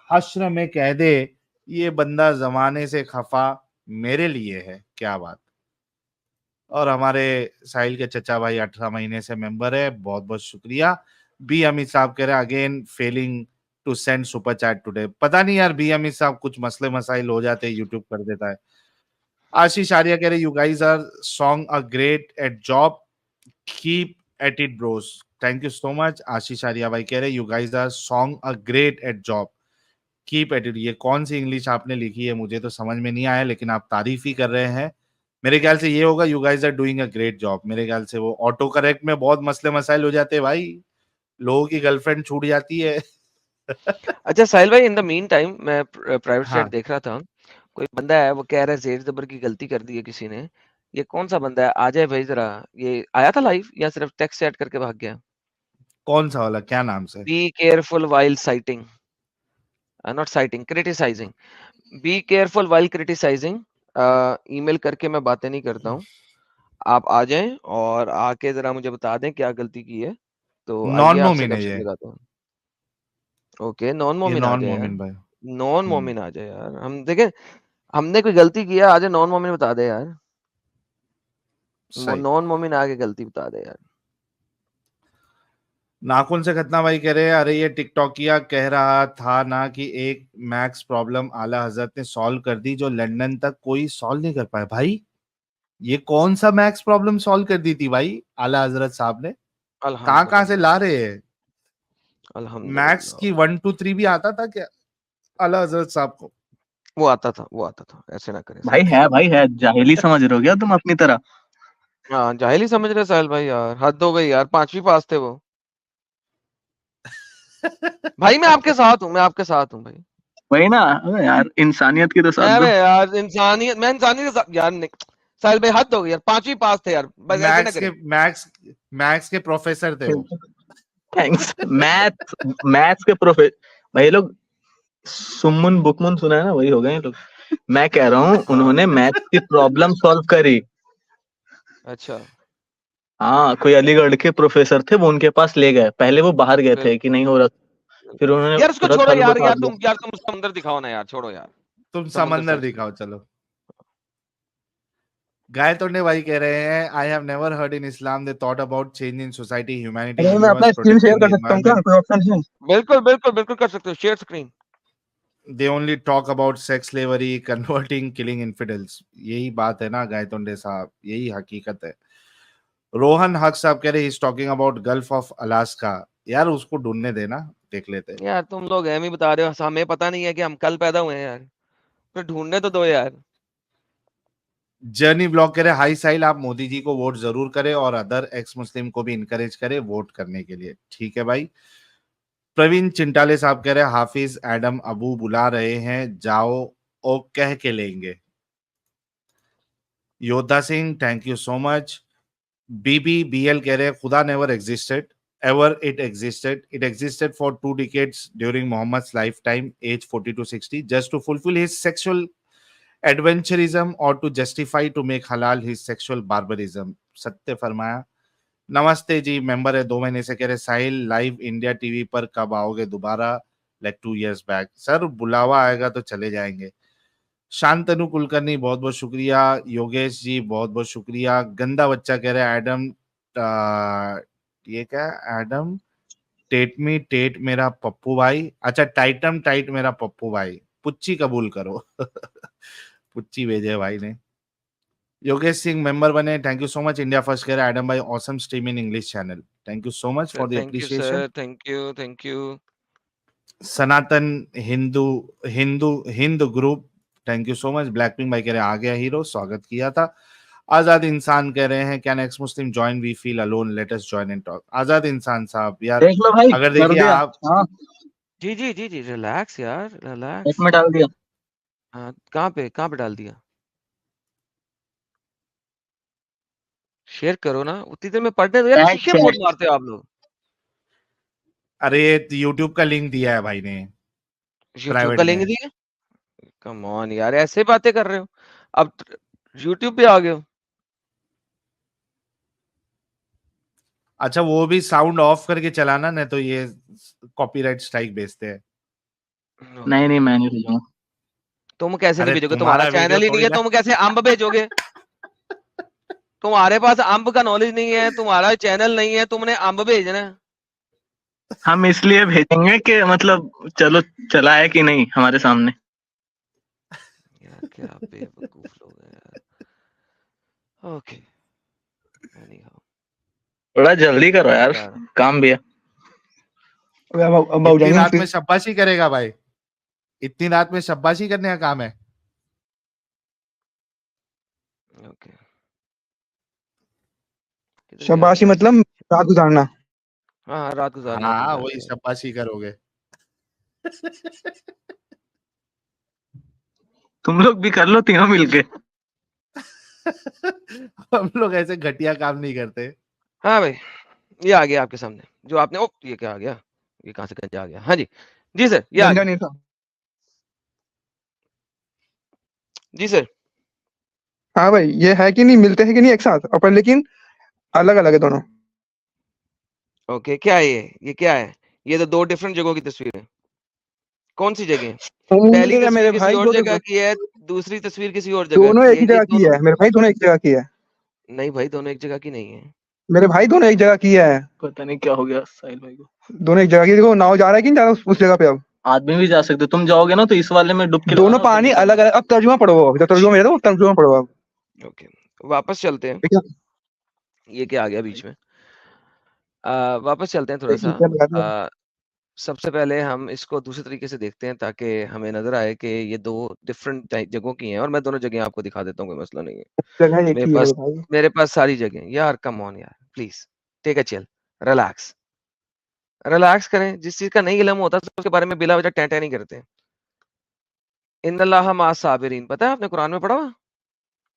हश्र में कह दे ये बंदा जमाने से खफा मेरे लिए है। क्या बात। और हमारे साहिल के चचा भाई 18 महीने से मेंबर है, बहुत बहुत शुक्रिया। बी अमित साहब कह रहे हैं again failing to send super chat today. पता नहीं यार, बी अमित साहब कुछ मसले मसाइल हो जाते हैं, यूट्यूब कर देता है। आशीष आर्या कह रहे you guys are song a great at job, keep at it bros. Thank you so much. Ashish Arya भाई कह रहे you guys are song a great at job, keep at it. ये कौन सी इंग्लिश आपने लिखी है मुझे तो समझ में नहीं आया, लेकिन आप तारीफ ही कर रहे हैं। मेरे ख्याल से ये होगा you guys are doing a great job. मेरे ख्याल से वो ऑटो करेक्ट में बहुत मसले मसाइल हो जाते हैं भाई, लोगों की गर्लफ्रेंड छूट जाती है। अच्छा साहिल भाई, इन द मीन टाइम मैं प्राइवेट हाँ चैट देख रहा था, कोई बंदा है वो कह रहा है ज़ेर ज़बर की गलती कर दी है किसी ने। ये कौन सा बंदा है? आ जाए भाई जरा। ये आया था लाइव या सिर्फ टेक्स्ट चैट करके भाग गया? कौन सा वाला, क्या नाम से? Be careful while citing, not citing, criticising. Be careful while criticising. Email करके मैं बातें नहीं करता हूँ। आप आ जाएं और आके जरा मुझे बता दें क्या गलती की है, तो आइए नॉन आपसे मोमिन है गपशप ये लगाता हूँ। ओके, नॉन ये मोमिन आ नॉन जाए यार। मोमिन भाई। नॉन मोमिन आ जाए यार। हम देखें, हमने कोई गलती किया, आज नॉन मोमिन बता दे यार। सही। नॉन मोमिन आके गलती बता दे यार। नाखून से खतना भाई कह रहे हैं अरे ये टिकटॉकिया कह रहा था ना कि एक मैक्स प्रॉब्लम आला हजरत ने सॉल्व कर दी जो लंदन तक कोई सॉल्व नहीं कर पाया। भाई ये कौन सा मैक्स प्रॉब्लम सॉल्व कर दी थी भाई आला हजरत साहब ने? कहाँ से ला अल्हम्दुलिल्लाह, रहे हैं? मैक्स अल्हम्दुलिल्लाह। की 1 2 3 भी आता था क्या आला हजरत साहब को? वो आता था, वो आता था। ऐसे ना करें भाई साहिल। है, भाई है, जाहिली समझ रहे हो क्या तुम अपनी तरह? हाँ, जाहिल ही समझ रहे साहिल भाई यार। हद हो गई यार, 5वीं पास थे वो। भाई मैं आपके साथ हूँ, मैं आपके साथ हूँ भाई। वही ना। अबे यार, इंसानियत की तो साथ अरे दो। यार, इंसानियत, मैं इंसानियत के साथ यार साहिल भाई हद हो गई यार। 5वीं पास थे यार, बस ऐसे ना मैक्स के करें। मैक्स के प्रोफेसर थे वो। थैंक्स। मैथ्स मैथ्स के प्रोफेसर। भाई ये लोग सुमन बुकमन सुना है ना, वही हो गए ये लोग। मैं कह रहा हूँ हाँ, उन्होंने मैथ्स की प्रॉब्लम सॉल्व करी। अच्छा। हाँ, कोई अलीगढ़ के प्रोफेसर थे, वो उनके पास ले गए। पहले वो बाहर गए थे कि बिल्कुल, नहीं हो रहा, फिर बिल्कुल। उन्होंने यार उसको तुरंत छोड़ो हल यार, बता दिया। यार तुम समंदर दिखाओ ना यार, छोड़ो यार। तुम समंदर समंदर सर्च दिखाओ करो। चलो। गाय तोड़ने भाई कह रहे हैं I have never heard in Islam they thought about change in society, humanity, अरे मैं अपना यूनिवर्स, स्क्रीन शेयर प्रोटेक्टिंग कर द सकता हूँ क्या? एनवायरनमेंट। कोई ऑप्शन है? बिल्कुल, बिल्कुल, बिल्कुल कर सकते हो। Share screen. They only talk about sex, slavery, converting, killing infidels. यही बात है ना गाय तोंडे साहब, यही हकीकत है। रोहन हक साहब कह रहे he is talking about gulf of Alaska. यार उसको ढूंढने देना, देख लेते हैं। यार तुम लोग एम ही बता रहे हो, हमें पता नहीं है कि हम कल पैदा हुए हैं यार। तो ढूंढने तो दो यार। जर्नी ब्लॉग कह रहे हाई साहिल आप मोदी जी को वोट जरूर करें और अदर एक्स मुस्लिम को भी इनकरेज करें वोट करने के लिए। ठीक है भाई। प्रवीण चिंटाले साहब कह रहे हैं हाफिज एडम अबू बुला रहे हैं, जाओ ओ कह के लेंगे। योद्धा Singh thank you so much. BBBL कह रहे हैं खुदा never existed, ever it existed for 2 decades during Muhammad's lifetime, age 40 to 60, just to fulfill his sexual adventurism or to justify to make halal his sexual barbarism। सत्य फरमाया। नमस्ते जी, member है 2 महीने से, कह रहे साहिल लाइव इंडिया टीवी पर कब आओगे दोबारा, लाइक 2 years बैक। सर बुलावा आएगा तो चले जाएंगे। शांतनु कुलकर्णी बहुत बहुत शुक्रिया। योगेश जी बहुत बहुत शुक्रिया। गंदा बच्चा कह रहा है एडम ये क्या एडम टेटमी टेट मेरा पप्पू भाई, अच्छा टाइटम टाइट मेरा पप्पू भाई, पुच्ची कबूल करो। पुच्ची भेजे भाई ने। योगेश सिंह मेंबर बने, thank you so much. India first कह रहा है एडम भाई awesome stream in English channel, thank you so much for the thank you appreciation. Sir, thank you, thank you. Sanatan Hindu Hindu Hindu group, thank you so much. Blackpink भाई कह रहे हैं आ गया hero, स्वागत किया था। आजाद इंसान कह रहे हैं can ex Muslim join, we feel alone, let us join and talk. आजाद इंसान साहब यार, देख लो भाई, अगर कर देखिए दिया। आप हाँ, जी जी जी जी, रिलैक्स यार, एक रिलैक्स। में डाल दिया। हाँ, कहाँ पे डाल दिया? शेयर करो ना, उतनी देर में पढ़ने दो यार। चैट किसके मोड चैट। मारते हो आप लोग? अरे यूट्यूब का लिंक दिया है भाई ने यूट्यूब प्राइवेट का लिंक में। दिया? कम ऑन यार, ऐसे बातें कर रहे हो? अब यूट्यूब पे आ गए हो? अच्छा वो भी साउंड ऑफ करके चलाना, नहीं तो ये कॉपीराइट स्ट्राइक भेजते हैं। नहीं ओके। नहीं, मैं नहीं भेजूंगा। तुम कैसे नहीं अरे भेजोगे? तुम्हारा तुम्हारा वीडियो चैनल ही नहीं थोड़ी है, ना। तुम कैसे अंब भेजोगे? तुम्हारे पास अंब का नॉलेज नहीं है, तुम्हारा चैनल नहीं है, तुमने अंब भेजना है। हम इसलिए भेजेंगे कि मतलब चलो चला है कि नहीं हमारे सामने। यार क्या बेवकूफ लोग हैं यार। ओके anyhow, थोड़ा जल्दी करो यार, मजेदार। काम भी है। अब इतनी जाएंगे रात में फिर। शाबाशी करेगा भाई, इतनी रात में शाबाशी करने का काम है। ओके किधर गया शाबाशी मैं? मतलब रात गुजारना। हाँ रात गुजारना अपने हाँ साथ वही में। शाबाशी करोगे। तुम लोग भी कर लो तीनों मिलके। हम लोग ऐसे घटिया काम नहीं करते। हाँ भाई ये आ गया आपके सामने जो आपने, ओ ये क्या आ गया, ये कहाँ से गंजा आ गया? हाँ जी जी सर ये आ गंजा गया। नहीं था। जी सर हाँ भाई, ये है कि नहीं, मिलते हैं कि नहीं एक साथ अपन, लेकिन अलग अलग है दोनों। ओके क्या है ये क्या है? ये तो दो डिफरेंट जगहों की तस्वीर है। कौन सी जगह है? पहली मिलते तस्वीर मेरे किसी भाई, और दो जगह की है, दूसरी तस्वीर किसी और जगह दोनों की एक है, ही ये जगह की दोनों है मेरे भाई, दोनों एक जगह की है। नहीं भाई दोनों एक जगह की नहीं है। मेरे भाई दोनों एक जगह की है। पता नहीं क्या हो गया साहिल भाई को। दोनों एक जगह की। देखो नाव जा रहा है कि नहीं जा रहा उस जगह पे। अब आदमी भी जा सकते, तुम जाओगे ना तो इस वाले में डुबकी दोनों लगाना, फिर पानी निकलना। अलग अलग। अब तर्जुमा पढ़ो, अभी तो तर्जुमा मेरा, तर्जुमा पढ़ो अब। ओके वापस चलते हैं। ठीक है। ये क्या आ गया बीच में? वापस चलते हैं थोड़ा सा। ठीक है, लगा दिया। सबसे पहले हम इसको दूसरे तरीके से देखते हैं ताकि हमें नजर आए कि ये दो डिफरेंट जगहों की हैं, और मैं दोनों जगह आपको दिखा देता हूँ, कोई मसला नहीं है। जगह एक मेरे ही है पास मेरे भाई। मेरे पास सारी जगह। यार कम ऑन यार please take a chill, relax relax करें। जिस चीज का नहीं इल्म होता तो उसके बारे में बिला वजह टैं नहीं करते। इन्नल्लाह मा साबिरीन, पता है आपने कुरान में पढ़ा हुआ?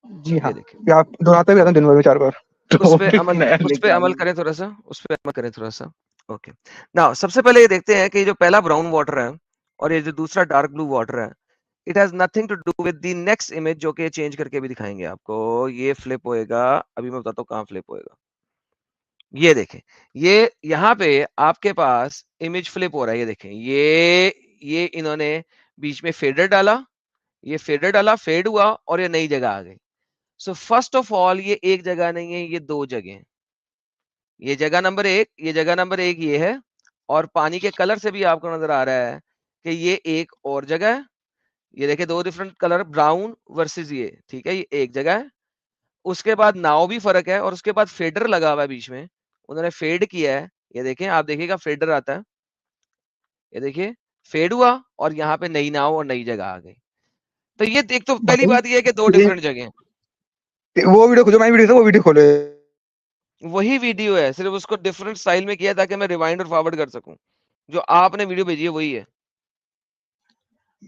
जी हाँ, ये देखें, ये आप दोहराते भी आता हूँ दिन भर में 4 बार। उस पे टॉपिक अमल नया उस लेके पे आ अमल गए। करें थोड़ा सा, उस पे अमल करें थोड़ा सा। ओके नाउ सबसे पहले ये देखते हैं कि जो पहला ब्राउन वाटर है और ये जो दूसरा डार्क ब्लू वाटर है, it has nothing to do with the next image, जो कि चेंज करके भी दिखाएंगे आपको। ये फ्लिप होएगा, अभी मैं बताता हूँ कहाँ फ्लिप होएगा। ये देखें, ये यहाँ पे आपके पास इमेज फ्लिप हो रहा है। ये देखें, ये इन्होंने बीच में फेडर डाला, ये फेडर डाला, फेड हुआ और ये नई जगह आ गई। सो फर्स्ट ऑफ ऑल ये एक जगह नहीं है, ये दो जगह हैं। ये जगह नंबर एक, ये जगह नंबर एक ये है, और पानी के कलर से भी आपको नजर आ रहा है कि ये एक और जगह है। ये देखिए दो डिफरेंट कलर, ब्राउन वर्सेस ये, ठीक है, ये एक जगह है। उसके बाद नाव भी फर्क है, और उसके बाद फेडर लगा हुआ है बीच में, उन्होंने फेड किया है। ये देखें, आप देखिएगा फेडर आता है, ये देखिए फेड हुआ और यहाँ पे नई नाव और नई जगह आ गई। तो ये देख, तो पहली भाई बात ये है कि दो ये डिफरेंट जगह हैं। वो वीडियो खोलो, मैं वीडियो था, वो वीडियो खोलो। वही वीडियो है, सिर्फ उसको डिफरेंट स्टाइल में किया ताकि मैं रिवाइंड और फॉरवर्ड कर सकूं। जो आपने वीडियो भेजी है वही है।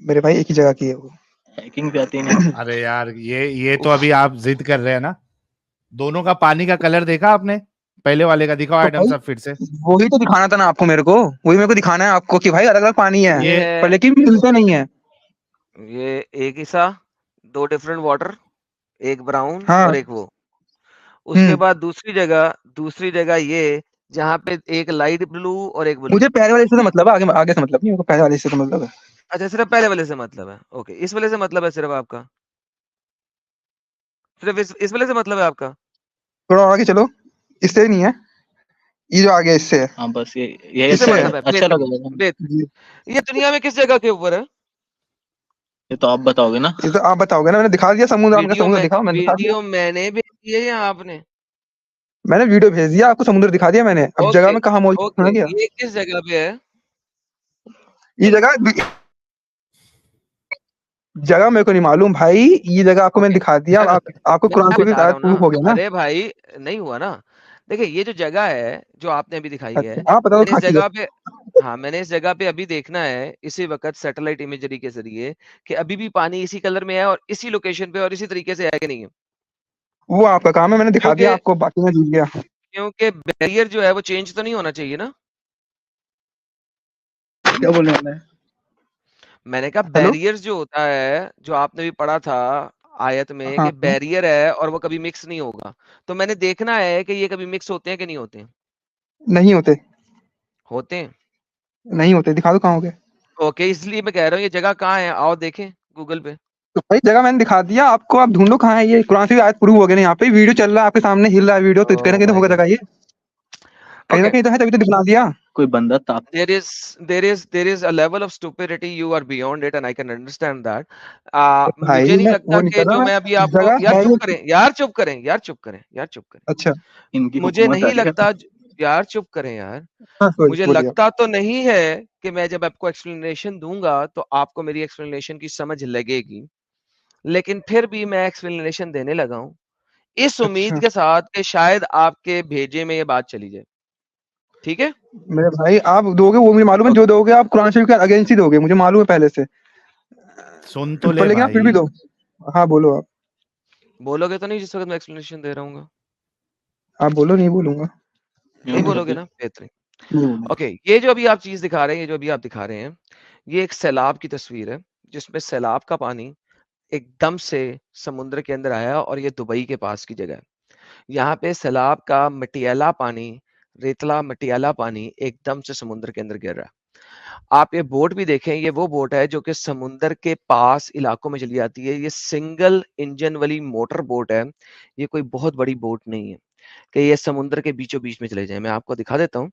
मेरे भाई एक ही जगह की है वो। हैकिंग पे आती नहीं। अरे यार ये तो उफ, अभी आप जिद कर रहे हैं ना। दोनों का पानी का कलर देखा आपने? पहले वाले का दिखाओ तो आइटम भाई सब फिर से। वही तो दिखाना था ना आपको, वही मेरे को दिखाना है आपको कि भाई अलग अलग पानी है, ये ये पर है, लेकिन मिलते नहीं है। ये एक ही सा, दो डिफरेंट वाटर, एक ब्राउन हाँ। और एक वो। उसके हम्म। बाद दूसरी जगह ये, जहाँ पे एक लाइट ब्लू और एक ब्लू। मुझे पहले वाले हिस्से से मतलब है, आगे आगे से मतलब नहीं, मेरे को पहले वाले हिस्से से मतलब है। अच्छा सिर्फ पहले वाले से मतलब है, ओके इस वाले से मतलब है सिर्फ आपका, सिर्फ इस वाले से मतलब है आपका। थोड़ा और आगे चलो, इससे नहीं है, ये जो आगे इससे है। हाँ बस ये इससे इससे अच्छा है। मतलब है, अच्छा लगेगा। बेहतर। जी। ये दुनिया में किस जगह के ऊपर है? ये तो आप बताओगे ना। ये तो आप बताओगे ना, मैंने दिखा दिया समुद्र, आपने वीडियो समुद्र में, दिखाओ, मैंने दिखा दिया। वीडियो मैंने भेजी है या आपने? मैंने वीडियो भेज दिया आपको, समुद्र दिखा दिया मैंने। अब जगह ओके में कहाँ मौजूद ओके, होना क्या? ये किस जगह पे है? ये जगह मेरे को नहीं मालूम भाई, ये जगह आपको मैंने ओके दिखा दिया। अब जगह पे आपको कुरान मैं शरीफ बता आयत रहा हूँ ना। प्रूफ हो गया ना। अरे भाई नहीं हुआ ना। देखिए ये जो जगह है जो आपने अभी दिखाई है, अच्छा आप बताओ मैंने इस कहाँ की है। जगह पे, हाँ मैंने इस जगह पे अभी देखना है इसी वक्त सैटेलाइट इमेजरी के जरिए कि अभी भी पानी इसी कलर में है और इसी लोकेशन पे और इसी तरीके से है कि नहीं है। वो आपका काम है, मैंने दिखा दिया क्योंकि आपको, बाकी मैं जीत गया। क्योंकि बैरियर जो है वो चेंज तो नहीं होना चाहिए ना। क्या बोल रहे हैं? मैंने कहा हेलो। बैरियर्स जो होता है, जो आपने भी पढ़ा था आयत में हाँ कि बैरियर है और वो कभी मिक्स नहीं होगा, तो मैंने देखना है कि ये कभी मिक्स होते हैं कि नहीं होते हैं। नहीं होते, होते हैं। नहीं होते, दिखा दो कहाँ हो गए। ओके इसलिए मैं कह रहा हूँ ये जगह कहाँ है, आओ देखें गूगल पे। तो भाई जगह मैंने दिखा दिया आपको, आप ढूंढो कहाँ है। ये कुरान शरीफ आयत प्रूफ हो गया ना, यहाँ पे वीडियो चल रहा है आपके सामने, हिल रहा है वीडियो, तो कहीं ना ओह कहीं तो माय होगा गॉड। जगह ये। कहीं ना Okay. कहीं तो है, तभी तो दिखला दिया। कोई बंदा ताप there is a level of stupidity you are beyond it and I can understand that. भाई मुझे नहीं मैं लगता वो नहीं कि कर रहा, जो मैं मैं अभी आपको जगह यार है चुप ये। करें यार चुप करें यार चुप करें यार चुप करें अच्छा इनकी मुझे हुकूमत आ नहीं रही है। लगता यार चुप करें यार हाँ सॉरी मुझे बोलिए। लगता तो नहीं है कि मैं जब आपको एक्सप्लेनेशन दूंगा तो आपको मेरी एक्सप्लेनेशन की समझ लगेगी, लेकिन फिर भी मैं एक्सप्लेनेशन देने लगा हूं इस उम्मीद अच्छा के साथ कि शायद आपके भेजे में ये बात चली जाए। ठीक है? मेरे भाई आप दोगे वो मुझे मालूम है, ओके जो दोगे आप कुरान शरीफ के अगेंस्ट ही दोगे, मुझे मालूम है पहले से, सुन तो पर ले लेकिन आप फिर भी भाई। दो। हाँ बोलो आप। बोलोगे तो नहीं जिस वक्त मैं एक्सप्लेनेशन दे रहा हूँ? आप बोलो, नहीं बोलूंगा। नहीं बोलोगे ना? बेहतरीन। ओके, ये जो अभी आप चीज दिखा रहे हैं, ये जो अभी आप दिखा रहे हैं, ये एक सैलाब की तस्वीर है जिसमें सैलाब का पानी एकदम से समुद्र के अंदर आया और ये दुबई के पास की जगह है। यहाँ पे सैलाब का मटियाला पानी, रेतला मटियाला पानी एकदम से समुद्र के अंदर गिर रहा है। आप ये बोट भी देखें, ये वो बोट है जो कि समुद्र के पास इलाकों में चली जाती है। ये सिंगल इंजन वाली मोटर बोट है, ये कोई बहुत बड़ी बोट नहीं है कि ये समुद्र के बीचों बीच में चले जाए। मैं आपको दिखा देता हूँ।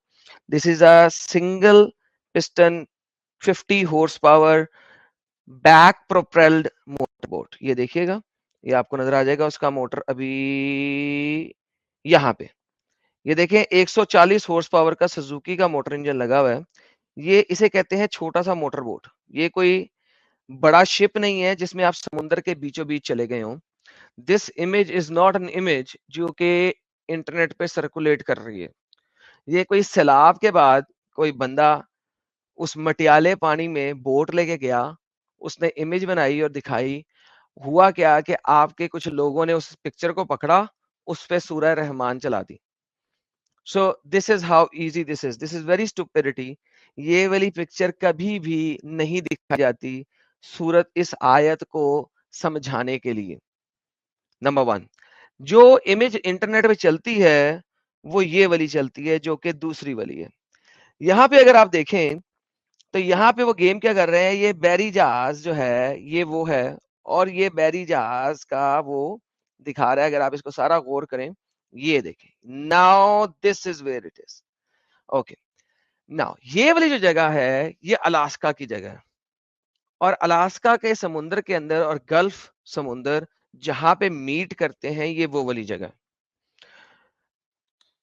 This is a single piston 50 horse power back propelled motor boat. ये देखिएगा, ये आपको नजर आ जाएगा उसका मोटर अभी यहाँ पे। ये देखें 140 हॉर्स पावर का सुजुकी का मोटर इंजन लगा हुआ है। ये इसे कहते हैं छोटा सा मोटर बोट। ये कोई बड़ा शिप नहीं है जिसमें आप समुद्र के बीचों बीच चले गए हों। This image is not an image जो कि इंटरनेट पे सर्कुलेट कर रही है। ये कोई सैलाब के बाद कोई बंदा उस मटियाले पानी में बोट लेके गया, उसने इमेज बनाई और दिखाई। हुआ क्या कि आपके कुछ लोगों ने उस पिक्चर को पकड़ा, उस पे सूरह रहमान चला दी। So this is how easy this is very stupidity. ये वाली पिक्चर कभी भी नहीं दिखाई जाती सूरत इस आयत को समझाने के लिए। नंबर वन, जो इमेज इंटरनेट पे चलती है वो ये वाली चलती है जो कि दूसरी वाली है। यहाँ पे अगर आप देखें तो यहाँ पे वो गेम क्या कर रहे हैं, ये बैरी जहाज जो है ये वो है और ये बैरी जहाज का वो दिखा रहा है। अगर आप इसको सारा गौर करें, ये देखें, now this is where it is. Okay, now ये वाली जो जगह है ये अलास्का की जगह है और अलास्का के समुद्र के अंदर और गल्फ समुद्र जहां पे मीट करते हैं ये वो वाली जगह।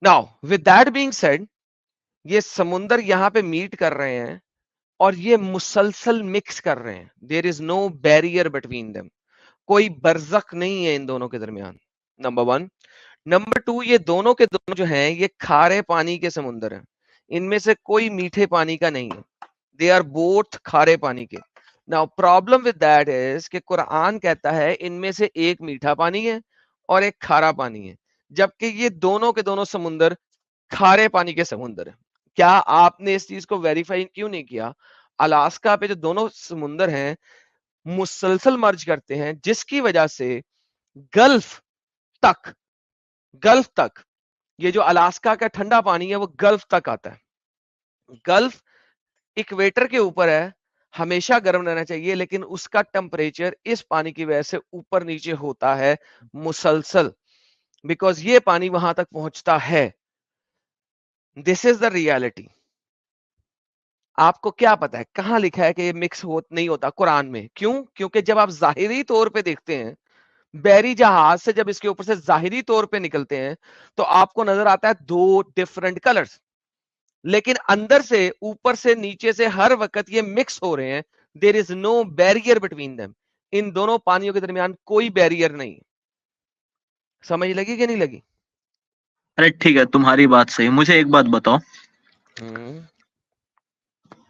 Now with that being said, ये समुद्र यहाँ पे मीट कर रहे हैं और ये मुसलसल मिक्स कर रहे हैं। There is no barrier between them, कोई बरजक नहीं है इन दोनों के दरमियान। Number one. नंबर टू, ये दोनों के दोनों जो हैं ये खारे पानी के समुद्र हैं, इनमें से कोई मीठे पानी का नहीं है। दे आर बोथ खारे पानी के। Now problem with that is कि कुरान कहता है इनमें से एक मीठा पानी है और एक खारा पानी है, जबकि ये दोनों के दोनों समुद्र खारे पानी के समुद्र है। क्या आपने इस चीज को वेरीफाई क्यों नहीं किया? अलास्का पे जो दोनों समुद्र हैं मुसलसल मर्ज करते हैं, जिसकी वजह से गल्फ तक गल्फ तक ये जो अलास्का का ठंडा पानी है वो गल्फ तक आता है। गल्फ इक्वेटर के ऊपर है, हमेशा गर्म रहना चाहिए, लेकिन उसका टेम्परेचर इस पानी की वजह से ऊपर नीचे होता है मुसलसल, बिकॉज ये पानी वहां तक पहुंचता है। This is the reality. आपको क्या पता है कहां लिखा है कि ये मिक्स नहीं होता कुरान में? क्यों? क्योंकि जब आप जाहिरी तौर पे देखते हैं, बैरी जहाज से जब इसके ऊपर से जाहिरी तौर पे निकलते हैं तो आपको नजर आता है दो डिफरेंट कलर्स, लेकिन अंदर से ऊपर से नीचे से हर वक्त ये मिक्स हो रहे हैं। There is no barrier between them. इन दोनों पानियों के दरमियान कोई बैरियर नहीं। समझ लगी कि नहीं लगी? अरे ठीक है, तुम्हारी बात सही। मुझे एक बात बताओ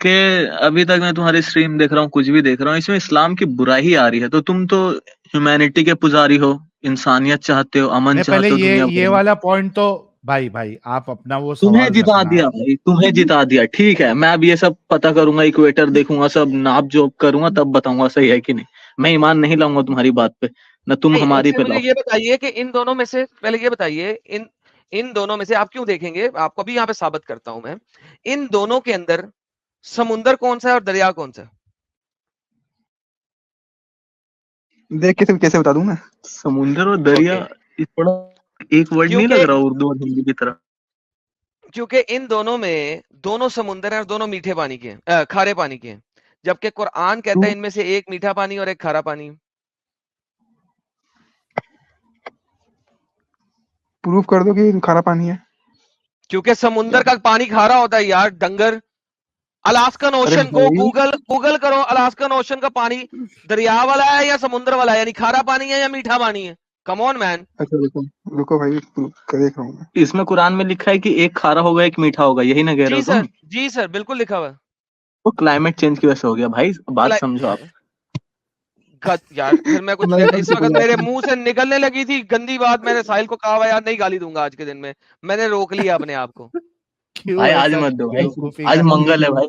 कि अभी तक मैं तुम्हारी स्ट्रीम देख रहा हूँ, कुछ भी देख रहा हूँ, इसमें इस्लाम की बुराई आ रही है। तो तुम तो ह्यूमैनिटी के पुजारी हो, इंसानियत चाहते हो, अमन नहीं, पहले चाहते हो दुनिया ये भर में। वाला पॉइंट तो भाई आप अपना वो तुम्हें सवाल जिता रखना। दिया भाई, तुम्हें जिता दिया। ठीक है, मैं अब ये सब पता करूंगा, इक्वेटर देखूंगा, सब नाप जोप करूंगा, तब बताऊंगा सही है कि नहीं। मैं ईमान नहीं लाऊंगा तुम्हारी बात पे, न तुम नहीं, हमारी अच्छा पे मुझे लाओ। ये बताइए कि इन दोनों में से, पहले ये बताइए, इन दोनों में से आप क्यों देखेंगे, आपको भी यहाँ पे साबित करता हूं मैं। इन दोनों के अंदर समुंदर कौन सा है और दरिया कौन सा है? देख के कैसे बता दूं मैं? समुंदर और दरिया, ओके, ये थोड़ा एक वर्ड नहीं लग क्योंकि रहा उर्दू और हिंदी की तरह? क्योंकि इन दोनों में दोनों समुंदर हैं और दोनों मीठे पानी के हैं, खारे पानी के हैं, जबकि कुरान कहता है इनमें से एक मीठा पानी और एक खारा पानी। प्रूफ कर दो कि खारा पानी है। क्योंकि समुंदर का पानी खारा होता है यार डंगर। अलास्कन अरे ओशन को भाई गूगल करो, अलास्कन ओशन का पानी दरिया वाला है या समुद्र वाला है, यानी खारा पानी है या मीठा पानी है? Come on man. अच्छा रुको रुको भाई, प्रूफ कर देख रहा हूँ मैं। इसमें कुरान में लिखा है कि एक खारा होगा एक मीठा होगा, यही ना कह रहे जी हो तुम? सर, जी सर, बिल्कुल लिखा हुआ है। वो क्लाइमेट चेंज की वजह से हो गया भाई, बात क्ला- समझो आप। यार फिर मैं कुछ मैं एकदम इस से वक्त बोला मेरे आपने। मुंह से निकलने लगी थी गंदी बात, मैंने साहिल को कहा हुआ यार नहीं गाली दूंगा आज के दिन में, मैंने रोक लिया अपने आप को। क्यों भाई आज ऐसा मत दो भाई, बेवकूफी आज का मंगल है भाई।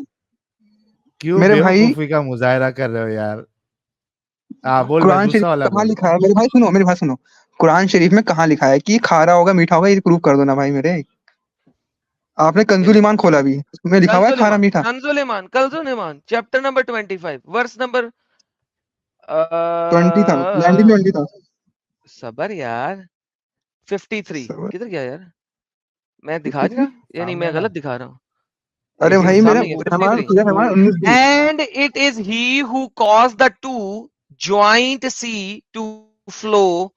क्यों मेरे भाई बेवकूफी का मुजाहरा कर रहे हो यार? बोल भाई, कुरान शरीफ दूसरा वाला कहाँ बोल। लिखा है? मेरे भाई सुनो, मेरी बात सुनो। कुरान शरीफ में कहाँ लिखा है कि खारा होगा मीठा होगा? ये प्रूफ कर दो ना भाई मेरे। आपने कंजुल ईमान खोला भी, उसमें लिखा हुआ है खारा मीठा। कंजुल ईमान चैप्टर नंबर 25 वर्स नंबर 20 था, 1920 था। सबर यार 53 सब- किधर गया यार? मैं दिखा रहा यानी सामने मैं ना। गलत दिखा रहा हूँ? अरे जी भाई मेरा सामने ही है, हमारा 53। हमारा 19 And it is he who caused the two joint sea to flow.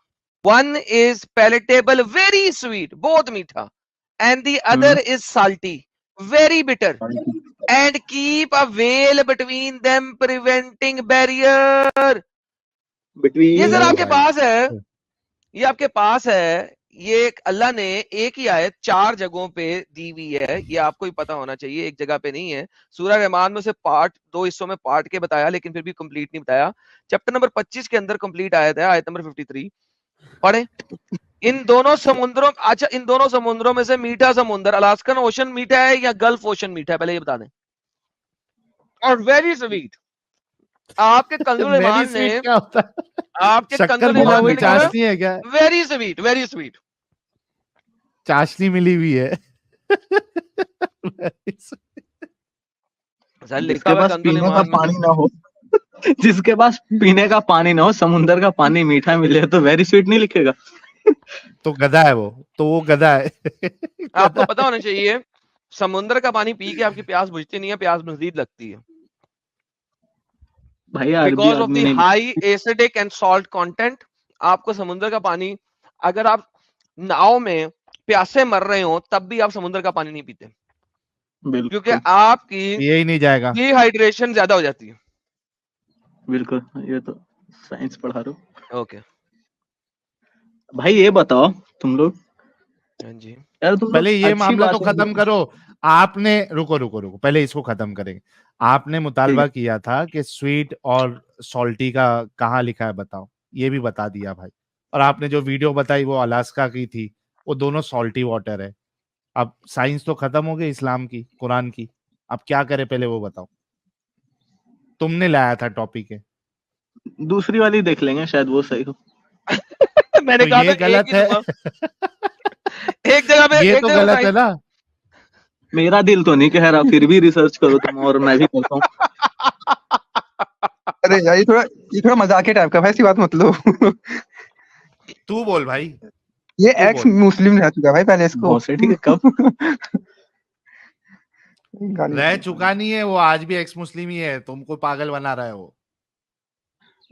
One is palatable, very sweet, both meetha, and the other is salty, very bitter, and keep a veil between them, preventing barrier. ये sir आपके पास है, ये आपके पास है, ये एक अल्लाह ने एक ही आयत 4 जगहों पे दी हुई है, ये आपको ही पता होना चाहिए, एक जगह पे नहीं है। सूरह रहमान में से पार्ट 2 हिस्सों में पार्ट के बताया, लेकिन फिर भी कंप्लीट नहीं बताया। चैप्टर नंबर 25 के अंदर कंप्लीट आयत है, आयत नंबर 53 पढ़े। इन दोनों समुद्रों, अच्छा इन दोनों समुद्रों में से मीठा समुद्र अलास्कन ओशन मीठा है या गल्फ ओशन मीठा है, पहले ये बता दें। और वेरी स्वीट, आपके कंजुल वेरी ईमान ने, स्वीट क्या होता है? आपके शक्कर कंजुल मिला ईमान हुई ने लिखा है चाशनी है क्या? Very sweet, very sweet. चाशनी मिली हुई है। सर लिखा जिसके हुआ पास कंजुल पीने का ईमान में। पानी ना हो जिसके पास पीने का पानी ना हो, समुंदर का पानी मीठा मिले तो वेरी स्वीट नहीं लिखेगा? तो गधा है वो, तो वो गधा है। आपको पता होना चाहिए समुद्र का पानी पी के आपकी प्यास बुझती नहीं है, प्यास मजीद लगती है, भाई अरबी बिकॉज ऑफ आदमी द नहीं। High acidic and salt content. आपको समुद्र का पानी, अगर आप नाव में प्यासे मर रहे हो तब भी आप समुद्र का पानी नहीं पीते, क्योंकि बिल्कुल आपकी यही नहीं जाएगा। डिहाइड्रेशन ज्यादा हो जाती है। बिल्कुल, ये तो साइंस पढ़ा रहे हो। ओके भाई ये बताओ तुम लोग, हाँ जी, यार तुम पहले लोग ये अच्छी मामला तो बातें खत्म करो। आपने रुको, पहले इसको खत्म करेंगे। आपने मुतालबा किया था कि स्वीट और सॉल्टी का कहाँ लिखा है बताओ, ये भी बता दिया भाई। और आपने जो वीडियो बताई वो अलास्का की थी, वो दोनों सॉल्टी वाटर है। अब साइंस तो खत्म हो गई इस्लाम की, कुरान की, अब क्या करे पहले वो बताओ। तुमने लाया था टॉपिक है, दूसरी वाली देख लेंगे, शायद वो सही हो। मैंने तो कहा ये था गलत एक ही है। दूंगा। एक जगह पे, ये एक तो जगह गलत है ना। मेरा दिल तो नहीं कह रहा, फिर भी रिसर्च करो तुम और मैं भी करता हूँ। अरे यार ये थोड़ा मजाकिया टाइप का भाई, ऐसी बात मत लो। तू बोल भाई। ये तू एक्स बोल। मुस्लिम रह चुका है भाई पहले इसको। बहुत से ठीक है, कब? गाली रह मत दो। चुका नहीं है वो, आज भी एक्स मुस्लिम ही है, तुमको पागल बना रहा है वो।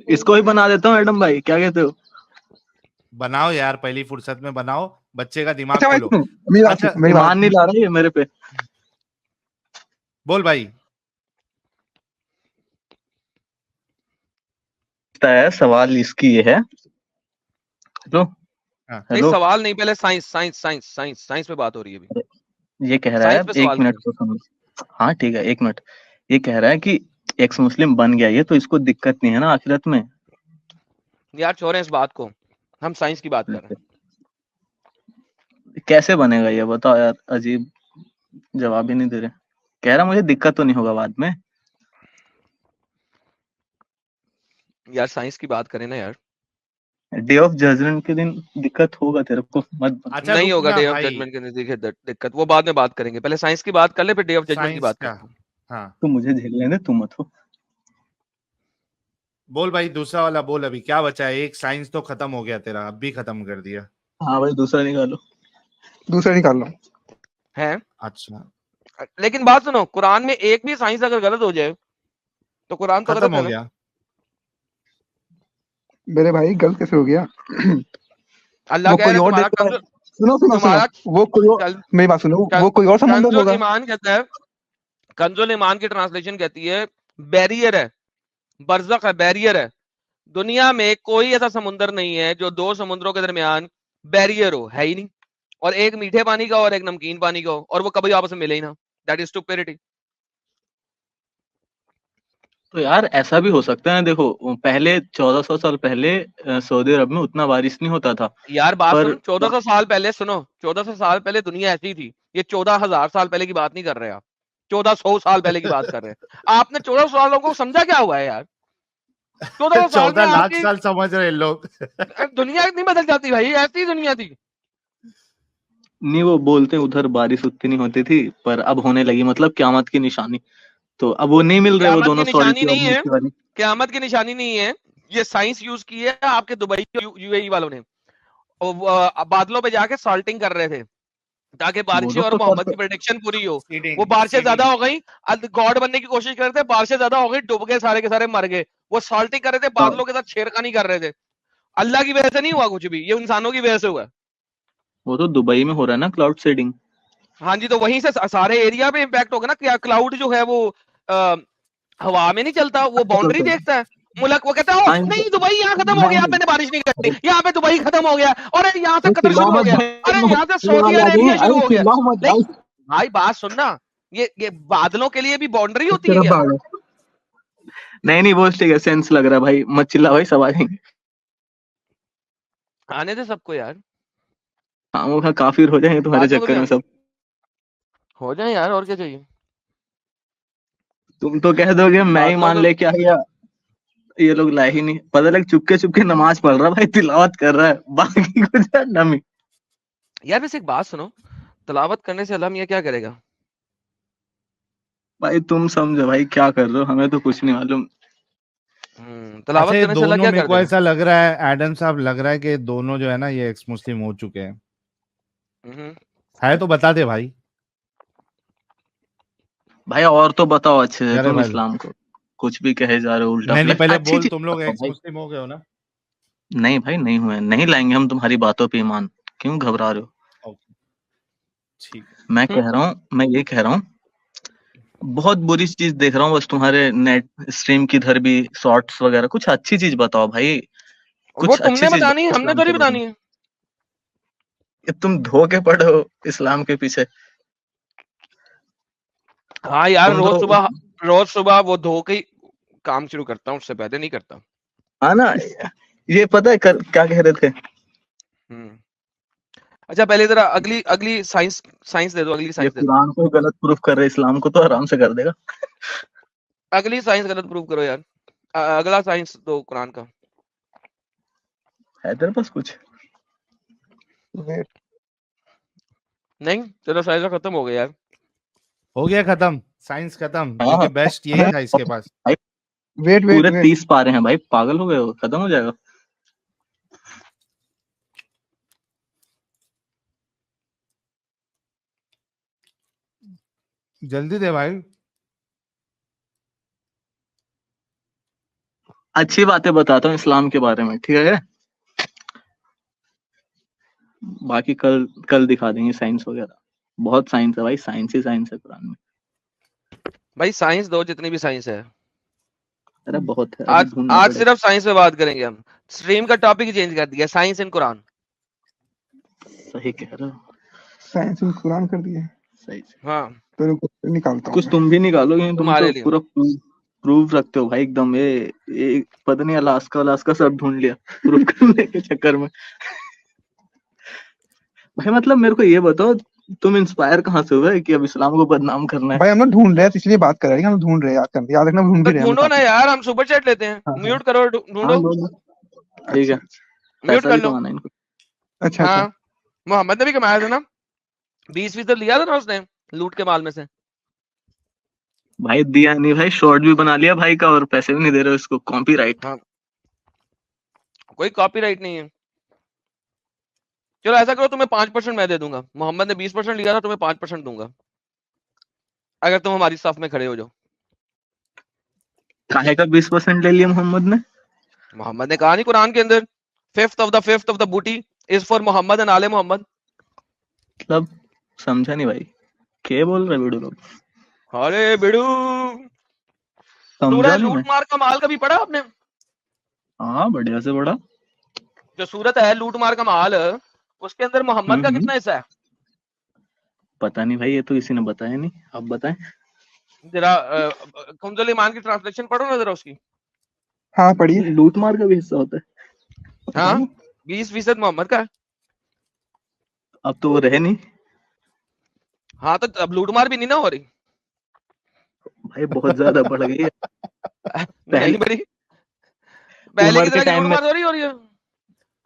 इसको ही बना देता हूँ एडम भाई, क्या कहते हो? बनाओ यार, पहली फुर्सत में बनाओ, बच्चे का दिमाग अच्छा भाई खोलो। सुनो, मेरी बात अच्छा सुनो, मेरी बात ईमान नहीं ला रहा ये मेरे पे। बोल भाई। है सवाल इसकी ये है, हेलो हाँ। नहीं हेलो, सवाल नहीं, पहले साइंस पे बात हो रही है अभी। ये कह रहा है, साइंस पे एक सवाल मिनट करें। तो समझ। हाँ ठीक है, एक मिनट। ये कह रहा है कि एक्स मुस्लिम बन गया ये, तो इसको दिक्कत नहीं है ना आखिरत में? यार छोड़ें इस बात को, हम साइंस की बात कर रहे हैं। कैसे बनेगा ये बताओ यार, अजीब जवाब ही नहीं दे रहे। कह रहा मुझे दिक्कत तो नहीं होगा बाद में। यार साइंस की बात करें ना यार। डे ऑफ जजमेंट के दिन दिक्कत होगा तेरे को, मत बन। अच्छा नहीं होगा रुकना डे ऑफ भाई, जजमेंट के नजदीक है दिक्कत, वो बाद में बात करेंगे, पहले साइंस की बात कर ले, फिर डे ऑफ जजमेंट की साइंस बात का। करते हैं। हाँ तो मुझे झेलने दे, तुम मत हो। बोल भाई, दूसरा वाला बोल। अभी क्या बचा है? एक साइंस तो खत्म हो गया तेरा, अब भी खत्म कर दिया। हाँ भाई दूसरा निकालो। दूसरा निकाल लो। हैं अच्छा, लेकिन बात सुनो, कुरान में एक भी साइंस अगर गलत हो जाए तो कुरान तो खत्म गलत हो है ना। गया। मेरे भाई गलत कैसे हो गया? अल्लाह वो कह कोई रहे और तुम्हारा देता है। कंज, सुनो सुनो सुनो, तुम्हारा वो कोई और, कं, मेरी बात सुनो, कं, वो कोई और समंदर कंजुल होगा। ईमान कहता है, कंजुल ईमान की ट्रांसलेशन कहती है बैरियर है, बरज़ख है, बैरियर है। दुनिया में कोई ऐसा समुंदर नहीं है जो दो समुद्रों के दरमियान बैरियर हो, है ही नहीं। और एक मीठे पानी का और एक नमकीन पानी का हो, और वो कभी आपस में मिले ही ना। That is stupidity. तो यार ऐसा भी हो सकता है, देखो पहले 1400 साल पहले सऊदी अरब में उतना बारिश नहीं होता था। यार बात पर सुन, 1400 साल पहले, सुनो, 1400 साल पहले दुनिया ऐसी थी। ये 14,000 साल पहले की बात नहीं कर रहे आप, 1400 साल पहले की बात कर रहे हैं। आपने 1400 सालों को समझा क्या हुआ है यार? 1400 साल में 14 लाख आपकी साल समझ रहे हैं लोग। दुनिया नहीं बदल जाती भाई, ऐसी दुनिया थी। नहीं, वो बोलते हैं उधर बारिश उतनी नहीं होती थी, पर अब होने लगी, मतलब क़यामत की निशानी। तो अब वो नहीं मिल रहे वो क़यामत की दोनों, निशानी सॉलिड और नहीं है, मीठी वाली। क़यामत की निशानी नहीं है। ये साइंस यूज की है आपके दुबई के यूएई वालों ने। और बादलों पे जाके सॉल्टिंग कर रहे थे ताकि वो बारिशें लोग और तो मोहम्मद कर, की प्रेडिक्शन पूरी हो। वो सीडिंग बारिशें ज्यादा सीडिंग हो गई, गॉड बनने की कोशिश कर रहे थे, बारिशें ज्यादा हो गई, डूब गए, सारे के सारे मर गए। वो सॉल्टिंग कर रहे थे, बादलों के साथ छेड़खानी कर रहे थे। अल्लाह की वजह से नहीं हुआ कुछ भी, ये इंसानों की वजह से हुआ। वो तो दुबई में हो रहा है ना, क्लाउड सीडिंग। हाँ जी, तो वहीं से सारे एरिया पे इम्पैक्ट होगा ना। क्या क्लाउड जो है वो हवा में नहीं चलता, वो बाउंड्री देखता है। मुल्क वो कहता है हाँ, नहीं दुबई यहाँ खत्म हो नहीं गया, नहीं, मैंने बारिश नहीं करनी, यहाँ पे दुबई खत्म हो गया, और यहाँ से अरे कतर चिल्लाओ शुरू हो मत गया, भाई, अरे यहाँ से यहाँ सऊदी लगे हैं, अरेबिया शुरू अरे हो गया। चिल्लाओ मत नहीं भाई। भाई, बात सुनना, ये बादलों के लिए भी बाउंड्री इस होती है तरफ क्या? भागो। नहीं नहीं, वो ठीक है, सेंस लग रहा है भाई, मत चिल्ला भाई, सब आ जाएंगे। आने दे सबको यार, हाँ, वो काफिर हो जाएंगे तुम्हारे बाद में कुछ चक्कर में सब। हो जाए यार, और क्या चाहिए। तुम तो कह दोगे मैं ही बादलों मान को लेके आया, ये लोग लाए ही नहीं, पता लग चुपके चुपके नमाज पढ़ रहा भाई, तिलावत कर रहा है, बाकी कुछ नमी। यार, वैसे एक बात सुनो, तलावत करने से अल्लाह मियां क्या करेगा? भाई तुम समझो भाई, क्या कर रहे हो, हमें तो कुछ नहीं मालूम। अच्छा, तलावत ये करने से अल्लाह दोनों क्या मेरे कर को देगा? ऐसा लग रहा है, एडम साहब, लग रहा है कि दोनों जो है ना ये एक्स मुस्लिम हो चुके हैं। हम्म, है तो बता दे भाई। भाई और तो बताओ अच्छे से, अरे तुम भाई, इस्लाम को कुछ भी कहे जा रहे हो उल्टा नहीं नहीं, पुल्टा, पहले अच्छी बोल, चीज तुम लोग बताओ एक्स भाई। मुस्लिम हो गए हो ना? नहीं भाई, नहीं हुए, नहीं लाएंगे हम तुम्हारी बातों पे ईमान, क्यों घबरा रहे हो? ओके, ठीक है। मैं कह रहा हूँ, मैं ये कह रहा हूँ, बहुत बुरी चीज देख रहा हूँ बस तुम्हारे नेट स्ट्रीम की इधर भी, शॉर्ट्स वगैरह, कुछ अच्छी चीज बताओ भाई, वो कुछ अच्छी तुमने चीज बतानी है, बताओ हमने इस्लाम तो के नहीं बारे में। बतानी है। ये तुम धोखे पड़े हो इस्लाम के पीछे। हाँ यार, तुम तो, रोज सुबह वो धो के ही काम शुरू करता हूँ, उससे पहले नहीं करता। हाँ ना, ये पता है क्या कह रहे थे? हम्म अच्छा, पहले जरा अगली अगली साइंस साइंस दे दो, अगली ये साइंस दे दो। कुरान को गलत प्रूफ कर रहे, इस्लाम को तो आराम से कर देगा। अगली साइंस गलत प्रूव करो यार। अगला साइंस दो कुरान का। है तेरे पास कुछ? वेट नहीं, चलो साइंस खत्म हो गया यार। हो गया खत्म, साइंस खत्म, हाँ क्योंकि हाँ, बेस्ट यही था इसके पास। भाई वेट वेट पूरे वेट 30 पारे हैं भाई, पागल हो गए हो, खत्म हो जाएगा। जल्दी दे भाई। अच्छी बातें बताता हूँ इस्लाम के बारे में, ठीक है? बाकी कल कल दिखा देंगे साइंस वगैरह, बहुत साइंस है भाई, साइंस ही साइंस है कुरान में। भाई साइंस दो, जितनी भी साइंस है। अरे बहुत है, अभी आज ढूंढना आज पड़ेगा। सिर्फ साइंस पे बात करेंगे हम। स्ट्रीम का टॉपिक ही चेंज कर दिया, साइंस इन कुरान। सही कह रहे हो, साइंस इन कुरान कर दिया। सही। हाँ, तो रुको, निकालता हूँ कुछ मैं। तुम भी निकालो, क्योंकि तुम तुम्हारे तो लिए। पूरा प्रूफ रखते हो भाई एकदम, ये पता नहीं, अलास्का अलास्का सब ढूंढ लिया प्रूफ करने के चक्कर में। भाई मतलब मेरे को ये बताओ, तुम इंस्पायर कहाँ से हुए कि अब इस्लाम को बदनाम करना है? भाई हम लोग ढूंढ रहे हैं, तो इसलिए बात कर रहे हैं कि हम ढूंढ रहे हैं, याद रखना, ढूंढ तो भी रहे हैं हम लोग ढूंढो साथ ना में। यार, हम सुपर चैट लेते हैं। हाँ हाँ म्यूट करो, हाँ ढूंढो। लो, ठीक है, अच्छा म्यूट पैसा कर भी लो। कमाना है इनको। अच्छा अच्छा। हाँ, मोहम्मद ने भी कमाया था ना, 20% लिया था ना उसने लूट के माल में से। भाई दिया नहीं भाई, शॉर्ट भी बना लिया भाई का, और पैसे भी नहीं दे रहे हो इसको, कॉपीराइट। हाँ, कोई कॉपीराइट नहीं है। चलो ऐसा करो, तुम्हें 5% मैं दे दूंगा। मोहम्मद ने 20% लिया था, तुम्हें 5% दूंगा। अगर तुम हमारी साफ में खड़े हो जाओ। काहे का 20% ले लिया मोहम्मद ने? मोहम्मद ने कहा नहीं कुरान के अंदर, फिफ्थ ऑफ द बूटी इज फॉर मोहम्मद एंड आले मोहम्मद। मतलब समझा नहीं भाई, क्या बोल रहे बिडू लोग? अरे बिड़ू, समझा सूरह नहीं मैं। लूट मार का माल कभी पढ़ा आपने? हाँ बढ़िया से बड़ा। जो सूरत है लूट मार का माल, उसके अंदर मोहम्मद का कितना हिस्सा है? पता नहीं भाई, ये तो किसी ने बताया नहीं, आप बताएं। जरा कुंजल ईमान की ट्रांसलेशन पढ़ो ना जरा उसकी। हाँ पढ़िए। लूट मार का भी हिस्सा होता है? हाँ 20% मोहम्मद का है। अब तो वो रहे नहीं हाँ तो अब लूट मार भी नहीं ना हो रही। भाई, बहुत ज्यादा बढ़ गई है। नहीं बड़ी, पहले उमर की के तरह की टाइम लूट में मार हो रही है।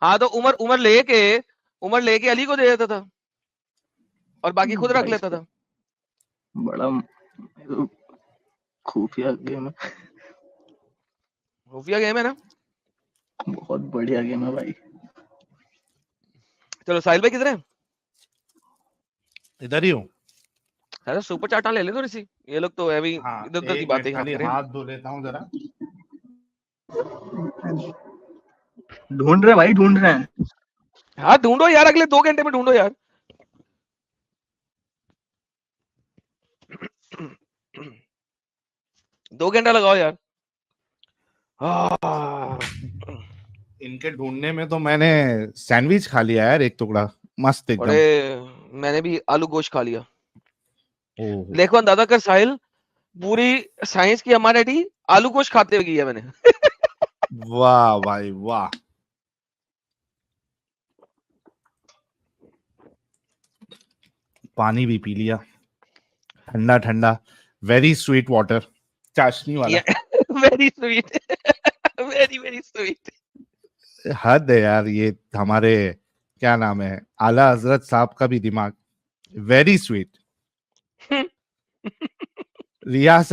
हाँ तो उमर लेके अली को दे देता था और बाकी खुद रख भाई लेता था। बड़ा खुफिया गेम है, खुफिया गेम है ना। बहुत बढ़िया गेम है भाई। चलो साहिल भाई किधर है? इधर ही हूँ। अरे सुपर चाटा ले ले थोड़ी सी, ये लोग तो अभी हाँ, इधर उधर की एक बातें मिनट यहाँ खाली करें। हाथ धो लेता हूँ जरा। ढूंढ रहे भाई, ढूंढ रहे हैं। हाँ ढूंढो यार, अगले 2 घंटे में ढूंढो यार। दो घंटा लगाओ यार। इनके ढूंढने में तो मैंने सैंडविच खा लिया यार, एक टुकड़ा मस्त एकदम। अरे मैंने भी आलू गोश्त खा लिया। ओहो। देखो अंदाजा कर साहिल, पूरी साइंस की हमारी आलू गोश्त खाते हुए की है मैंने। वाह भाई वाह। पानी भी पी लिया, ठंडा ठंडा, वेरी स्वीट वाटर, चाशनी वाला। Very sweet, very very sweet. हद है यार, ये हमारे क्या नाम है, आला हजरत साहब का भी दिमाग वेरी स्वीट। रियासत